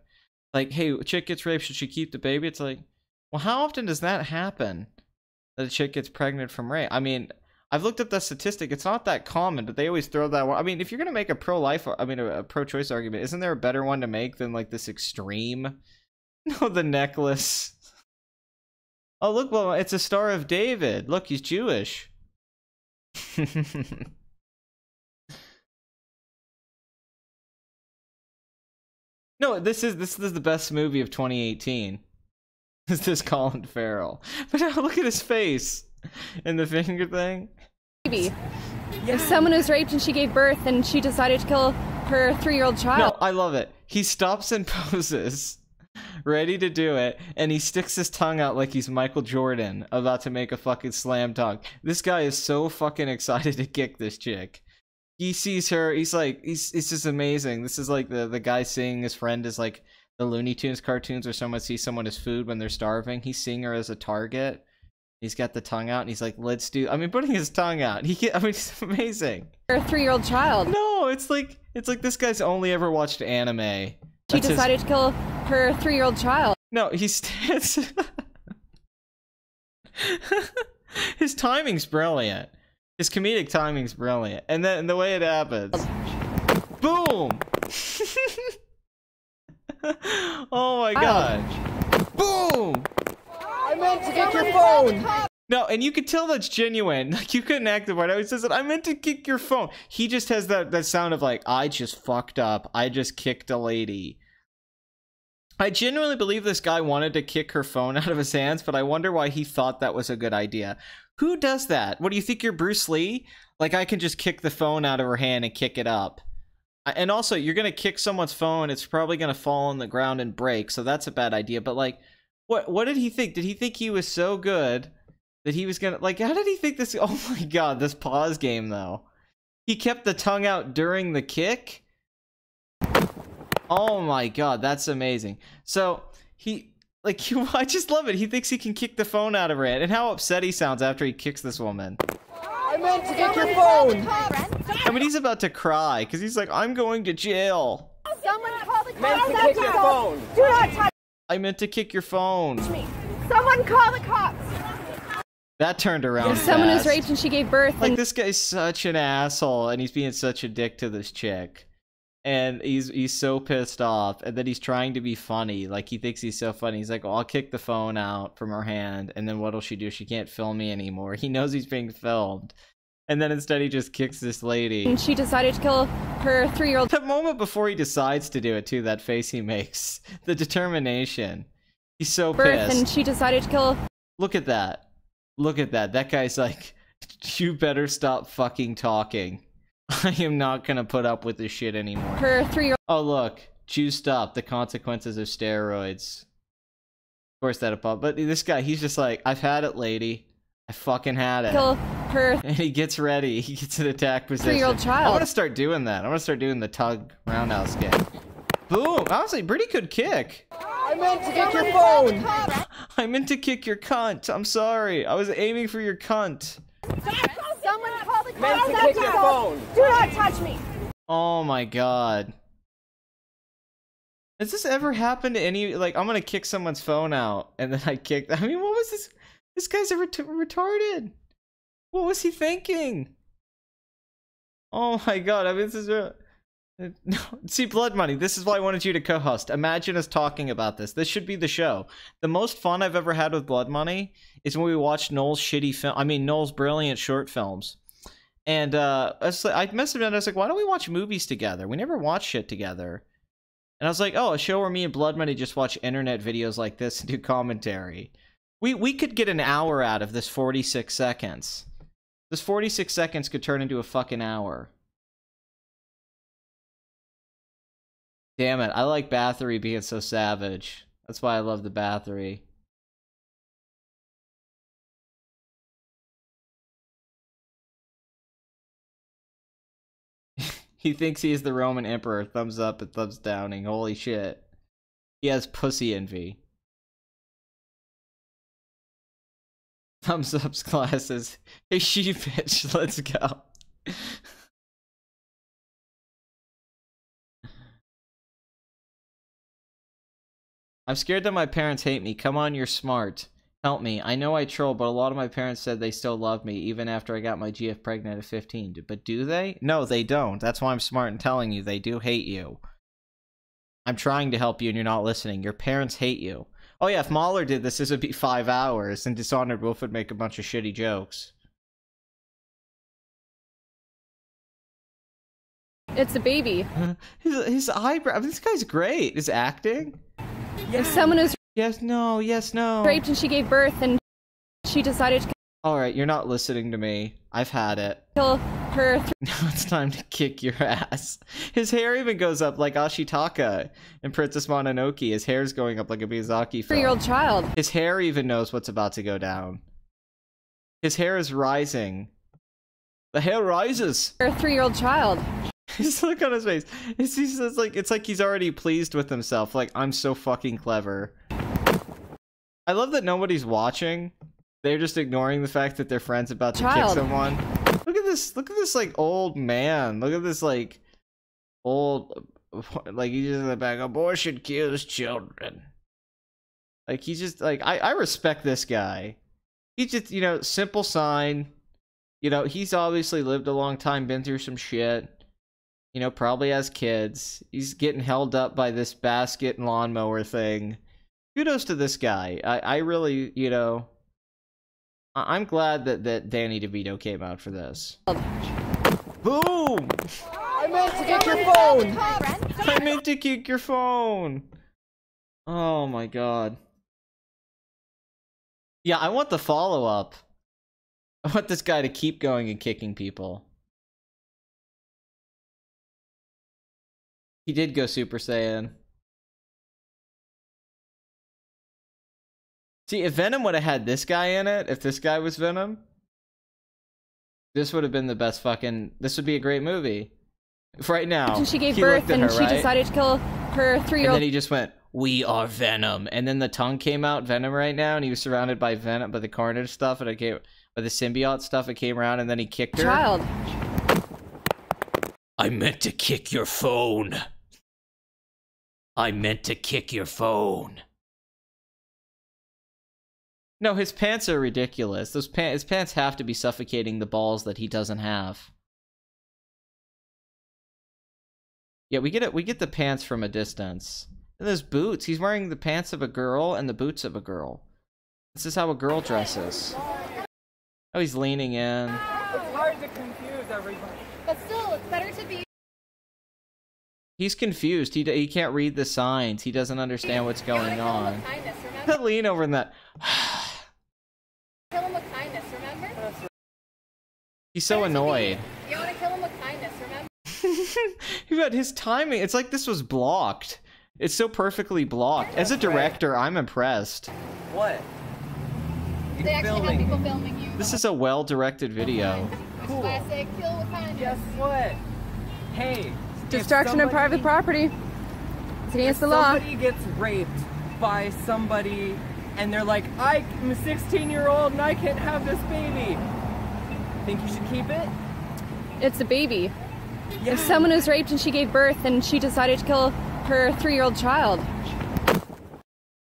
A: Like, hey, chick gets raped, should she keep the baby? It's like, well, how often does that happen? That a chick gets pregnant from rape? I mean, I've looked up the statistic. It's not that common, but they always throw that one. I mean, if you're gonna make a pro-life, I mean, a pro-choice argument, isn't there a better one to make than like this extreme? No, the necklace. Oh, look, well, it's a Star of David. Look, he's Jewish. No, this is the best movie of 2018. Is this Colin Farrell? But now look at his face and the finger thing.
E: Baby. If someone was raped and she gave birth and she decided to kill her 3-year-old child.
A: No, I love it. He stops and poses, ready to do it, and he sticks his tongue out like he's Michael Jordan about to make a fucking slam dunk. This guy is so fucking excited to kick this chick. He sees her, he's like, it's just amazing. This is like the guy seeing his friend as like the Looney Tunes cartoons where someone sees someone as food when they're starving. He's seeing her as a target. He's got the tongue out and he's like, let's do, I mean, putting his tongue out. I mean, it's amazing.
E: Her 3-year-old child.
A: No, it's like this guy's only ever watched anime.
E: She decided to kill her 3-year-old child.
A: No, he stands. His timing's brilliant. His comedic timing's brilliant. And then the way it happens. Boom! Oh my god. Boom!
C: I meant to get your phone!
A: No, and you could tell that's genuine. Like, you couldn't act the part. He says that I meant to kick your phone. He just has that sound of like, I just fucked up. I just kicked a lady. I genuinely believe this guy wanted to kick her phone out of his hands, but I wonder why he thought that was a good idea. Who does that? What, do you think you're Bruce Lee? Like, I can just kick the phone out of her hand and kick it up. And also, you're going to kick someone's phone, it's probably going to fall on the ground and break, so that's a bad idea. But, like, what did he think? Did he think he was so good that he was going to... Like, how did he think this... Oh my god, this pause game, though. He kept the tongue out during the kick? Oh my god, that's amazing. So, he... Like, I just love it. He thinks he can kick the phone out of her hand. And how upset he sounds after he kicks this woman.
C: I meant to get your phone!
A: I mean, he's about to cry, because he's like, I'm going to jail.
D: Someone call the
C: Meant
D: cops.
C: to kick your phone!
D: Do not touch
A: I meant to kick your phone.
D: me. Someone call the cops.
A: That turned around
E: If someone was
A: fast.
E: raped and she gave birth
A: Like,
E: and
A: this guy's such an asshole, and he's being such a dick to this chick. And he's so pissed off, and then he's trying to be funny. Like, he thinks he's so funny. He's like, well, I'll kick the phone out from her hand, and then what'll she do? She can't film me anymore. He knows he's being filmed. And then instead he just kicks this lady.
E: she decided to kill her 3-year-old
A: That moment before he decides to do it, too, that face he makes. The determination. He's so
E: birth
A: pissed.
E: and she decided to kill
A: Look at that. Look at that. That guy's like, you better stop fucking talking. I am not gonna put up with this shit anymore.
E: her 3-year-old
A: Oh, look. Juiced up. The consequences of steroids. Of course that apart. But this guy, he's just like, I've had it, lady. I fucking had it.
E: kill her
A: And he gets ready. He gets an attack position.
E: 3-year-old child.
A: I want to start doing that. I want to start doing the tug roundhouse kick. Boom. Honestly, pretty good kick.
C: I meant to get your phone!
A: I meant to kick your cunt. I'm sorry. I was aiming for your cunt.
D: Someone call the
C: Meant
D: cops.
C: to kick your phone!
D: Do not touch me.
A: Oh my god. Has this ever happened to any, like, I'm gonna kick someone's phone out, and then I kick, I mean, what was this? This guy's retarded. What was he thinking? Oh my god, I mean, this is no, see, Blood Money, this is why I wanted you to co-host. Imagine us talking about this. This should be the show. The most fun I've ever had with Blood Money is when we watched Noel's shitty film, I mean, Noel's brilliant short films. And I messaged him and I was like, why don't we watch movies together? We never watch shit together. And I was like, oh, a show where me and Blood Money just watch internet videos like this and do commentary. We could get an hour out of this 46 seconds. This 46 seconds could turn into a fucking hour. Damn it, I like Bathory being so savage. That's why I love the Bathory. He thinks he is the Roman Emperor. Thumbs up and thumbs downing. Holy shit. He has pussy envy. Thumbs up's glasses. Hey, she bitch, let's go. I'm scared that my parents hate me. Come on, you're smart. Help me. I know I troll, but a lot of my parents said they still love me, even after I got my GF pregnant at 15. But do they? No, they don't. That's why I'm smart and telling you. They do hate you. I'm trying to help you and you're not listening. Your parents hate you. Oh yeah, if Mahler did this would be 5 hours, and Dishonored Wolf would make a bunch of shitty jokes.
E: It's a baby.
A: His eyebrow. This guy's great. His acting.
E: If someone was
A: Yes, no, yes, no.
E: raped and she gave birth and she decided to
A: Alright, you're not listening to me. I've had it.
E: kill her
A: Now it's time to kick your ass. His hair even goes up like Ashitaka in Princess Mononoke. His hair's going up like a Miyazaki film.
E: 3-year-old child.
A: His hair even knows what's about to go down. His hair is rising. The hair rises.
E: Her 3-year-old child.
A: His look on his face. It's like he's already pleased with himself. Like, I'm so fucking clever. I love that nobody's watching. They're just ignoring the fact that their friend's about to kick someone. Look at this like old man. Look at this like old, like he's just in the back. Abortion kills children. Like he's just like, I respect this guy. He just, you know, simple sign. You know, he's obviously lived a long time, been through some shit. You know, probably has kids. He's getting held up by this basket and lawnmower thing. Kudos to this guy. I really, you know, I'm glad that Danny DeVito came out for this. Boom!
C: I meant to get your phone!
A: I meant to kick your phone! Oh my god. Yeah, I want the follow-up. I want this guy to keep going and kicking people. He did go Super Saiyan. See, if Venom would have had this guy in it, if this guy was Venom, this would have been the best fucking... This would be a great movie. Right now.
E: And she gave birth and she decided to kill her 3-year-old...
A: And then he just went, we are Venom. And then the tongue came out, Venom right now, and he was surrounded by Venom, by the Carnage stuff, and it came... By the symbiote stuff, it came around, and then he kicked her.
E: Child.
A: I meant to kick your phone. I meant to kick your phone. No, his pants are ridiculous. His pants have to be suffocating the balls that he doesn't have. Yeah, we get the pants from a distance. And those boots, he's wearing the pants of a girl and the boots of a girl. This is how a girl dresses. Oh, he's leaning in.
C: It's hard to confuse everybody.
D: But still, it's better to be.
A: He's confused. He can't read the signs. He doesn't understand what's going on.
D: Kindness, remember?
A: Lean over in that.
D: Kill him with kindness, remember?
A: He's so annoyed.
D: You want to kill him with kindness, remember?
A: But his timing, it's like this was blocked. It's so perfectly blocked. As a director, I'm impressed.
C: What?
D: They actually have people filming you.
A: This is a well-directed video.
C: Cool.
D: Classic, kill with kindness.
C: Guess what? Hey.
E: Destruction of private property. It's against the law.
C: Somebody gets raped by somebody and they're like, I'm a 16-year-old and I can't have this baby. Think you should keep it?
E: It's a baby.
C: Yeah.
E: If someone was raped and she gave birth and she decided to kill her 3-year-old child.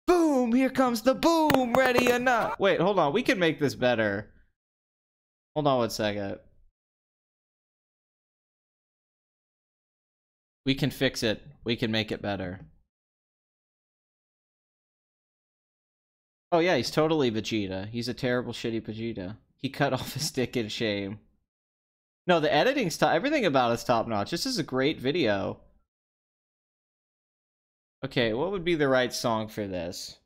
A: Boom! Here comes the boom! Ready or not? Wait, hold on. We can make this better. Hold on one second. We can fix it. We can make it better. Oh yeah, he's totally Vegeta. He's a terrible, shitty Vegeta. He cut off his dick in shame. No, the editing's top. Everything about it's top notch. This is a great video. Okay, what would be the right song for this?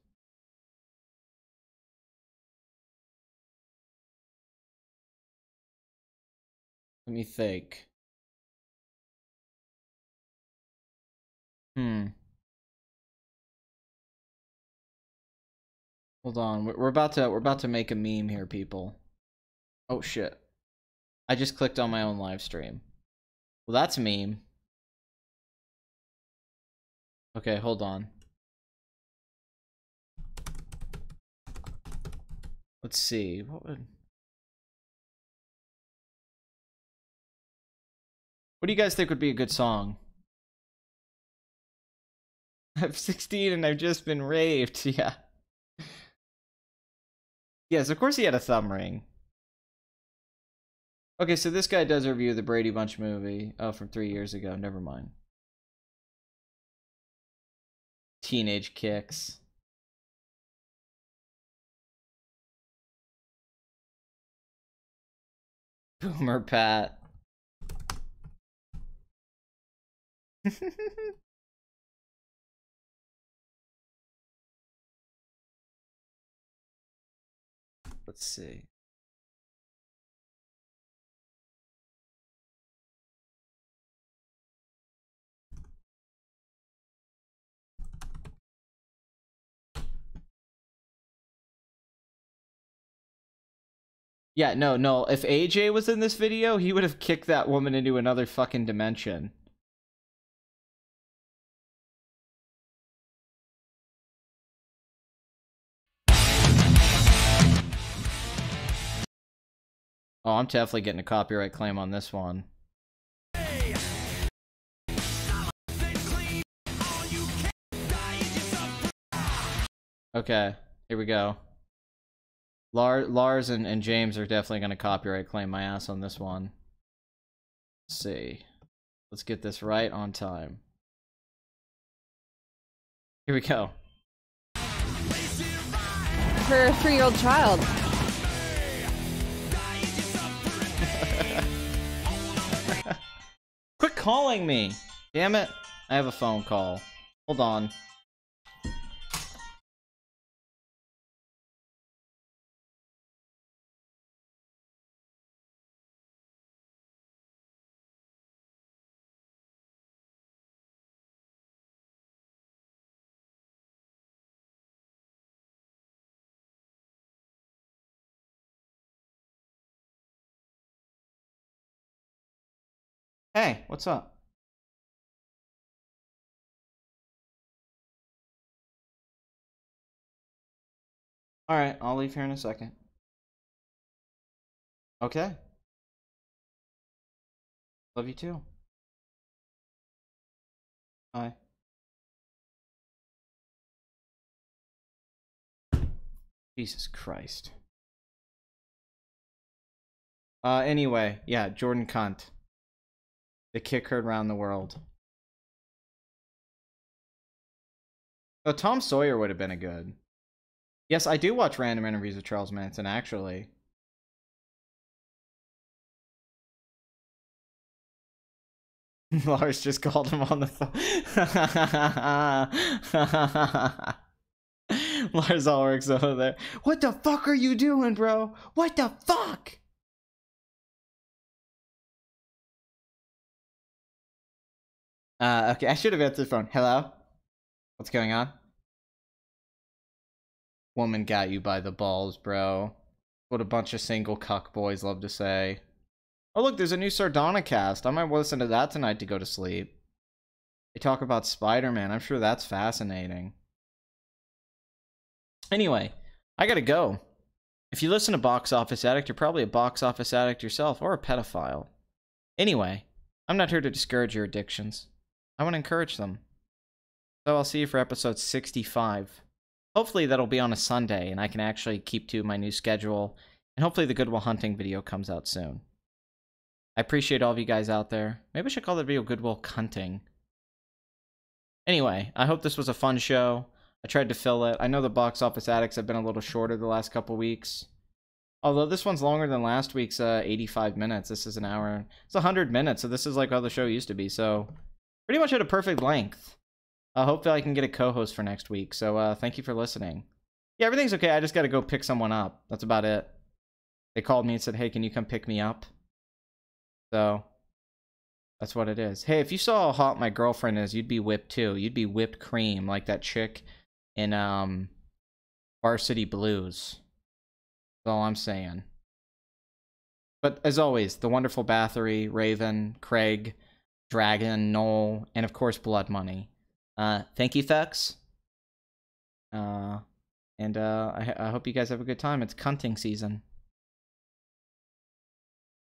A: Let me think. Hold on. We're about to make a meme here, people. Oh shit. I just clicked on my own live stream. Well, that's a meme. Okay, hold on. Let's see. What do you guys think would be a good song? I'm 16 and I've just been raped. Yeah. Yes, of course he had a thumb ring. Okay, so this guy does review the Brady Bunch movie. Oh, from 3 years ago. Never mind. Teenage kicks. Boomer Pat. Let's see. Yeah, no. If AJ was in this video, he would have kicked that woman into another fucking dimension. Oh, I'm definitely getting a copyright claim on this one. Okay, here we go. Lars and James are definitely going to copyright claim my ass on this one. Let's see. Let's get this right on time. Here we go.
E: Her 3-year-old child.
A: Quit calling me! Damn it. I have a phone call. Hold on. Hey, what's up? Alright, I'll leave here in a second. Okay. Love you too. Bye. Jesus Christ. Anyway, yeah, Jordan Cunt. The kick heard around the world. Oh, Tom Sawyer would have been a good. Yes, I do watch random interviews with Charles Manson, actually. Lars just called him on the phone. Lars Ulrich's over there. What the fuck are you doing, bro? What the fuck? Okay, I should have answered the phone. Hello? What's going on? Woman got you by the balls, bro. What a bunch of single cuck boys love to say. Oh, look, there's a new Sardonicast. I might listen to that tonight to go to sleep. They talk about Spider-Man. I'm sure that's fascinating. Anyway, I gotta go. If you listen to Box Office Addict, you're probably a box office addict yourself, or a pedophile. Anyway, I'm not here to discourage your addictions. I want to encourage them. So I'll see you for episode 65. Hopefully that'll be on a Sunday, and I can actually keep to my new schedule, and hopefully the Good Will Hunting video comes out soon. I appreciate all of you guys out there. Maybe I should call the video Good Will Cunting. Anyway, I hope this was a fun show. I tried to fill it. I know the Box Office Addicts have been a little shorter the last couple weeks. Although this one's longer than last week's 85 minutes. This is an hour. It's 100 minutes, so this is like how the show used to be. So pretty much at a perfect length. Hopefully I can get a co-host for next week. So thank you for listening. Yeah, everything's okay. I just got to go pick someone up. That's about it. They called me and said, hey, can you come pick me up? So that's what it is. Hey, if you saw how hot my girlfriend is, you'd be whipped too. You'd be whipped cream like that chick in Varsity Blues. That's all I'm saying. But as always, the wonderful Bathory, Raven, Craig, Dragon, Noel, and of course Blood Money. Thank you, folks. And I hope you guys have a good time. It's cunting season.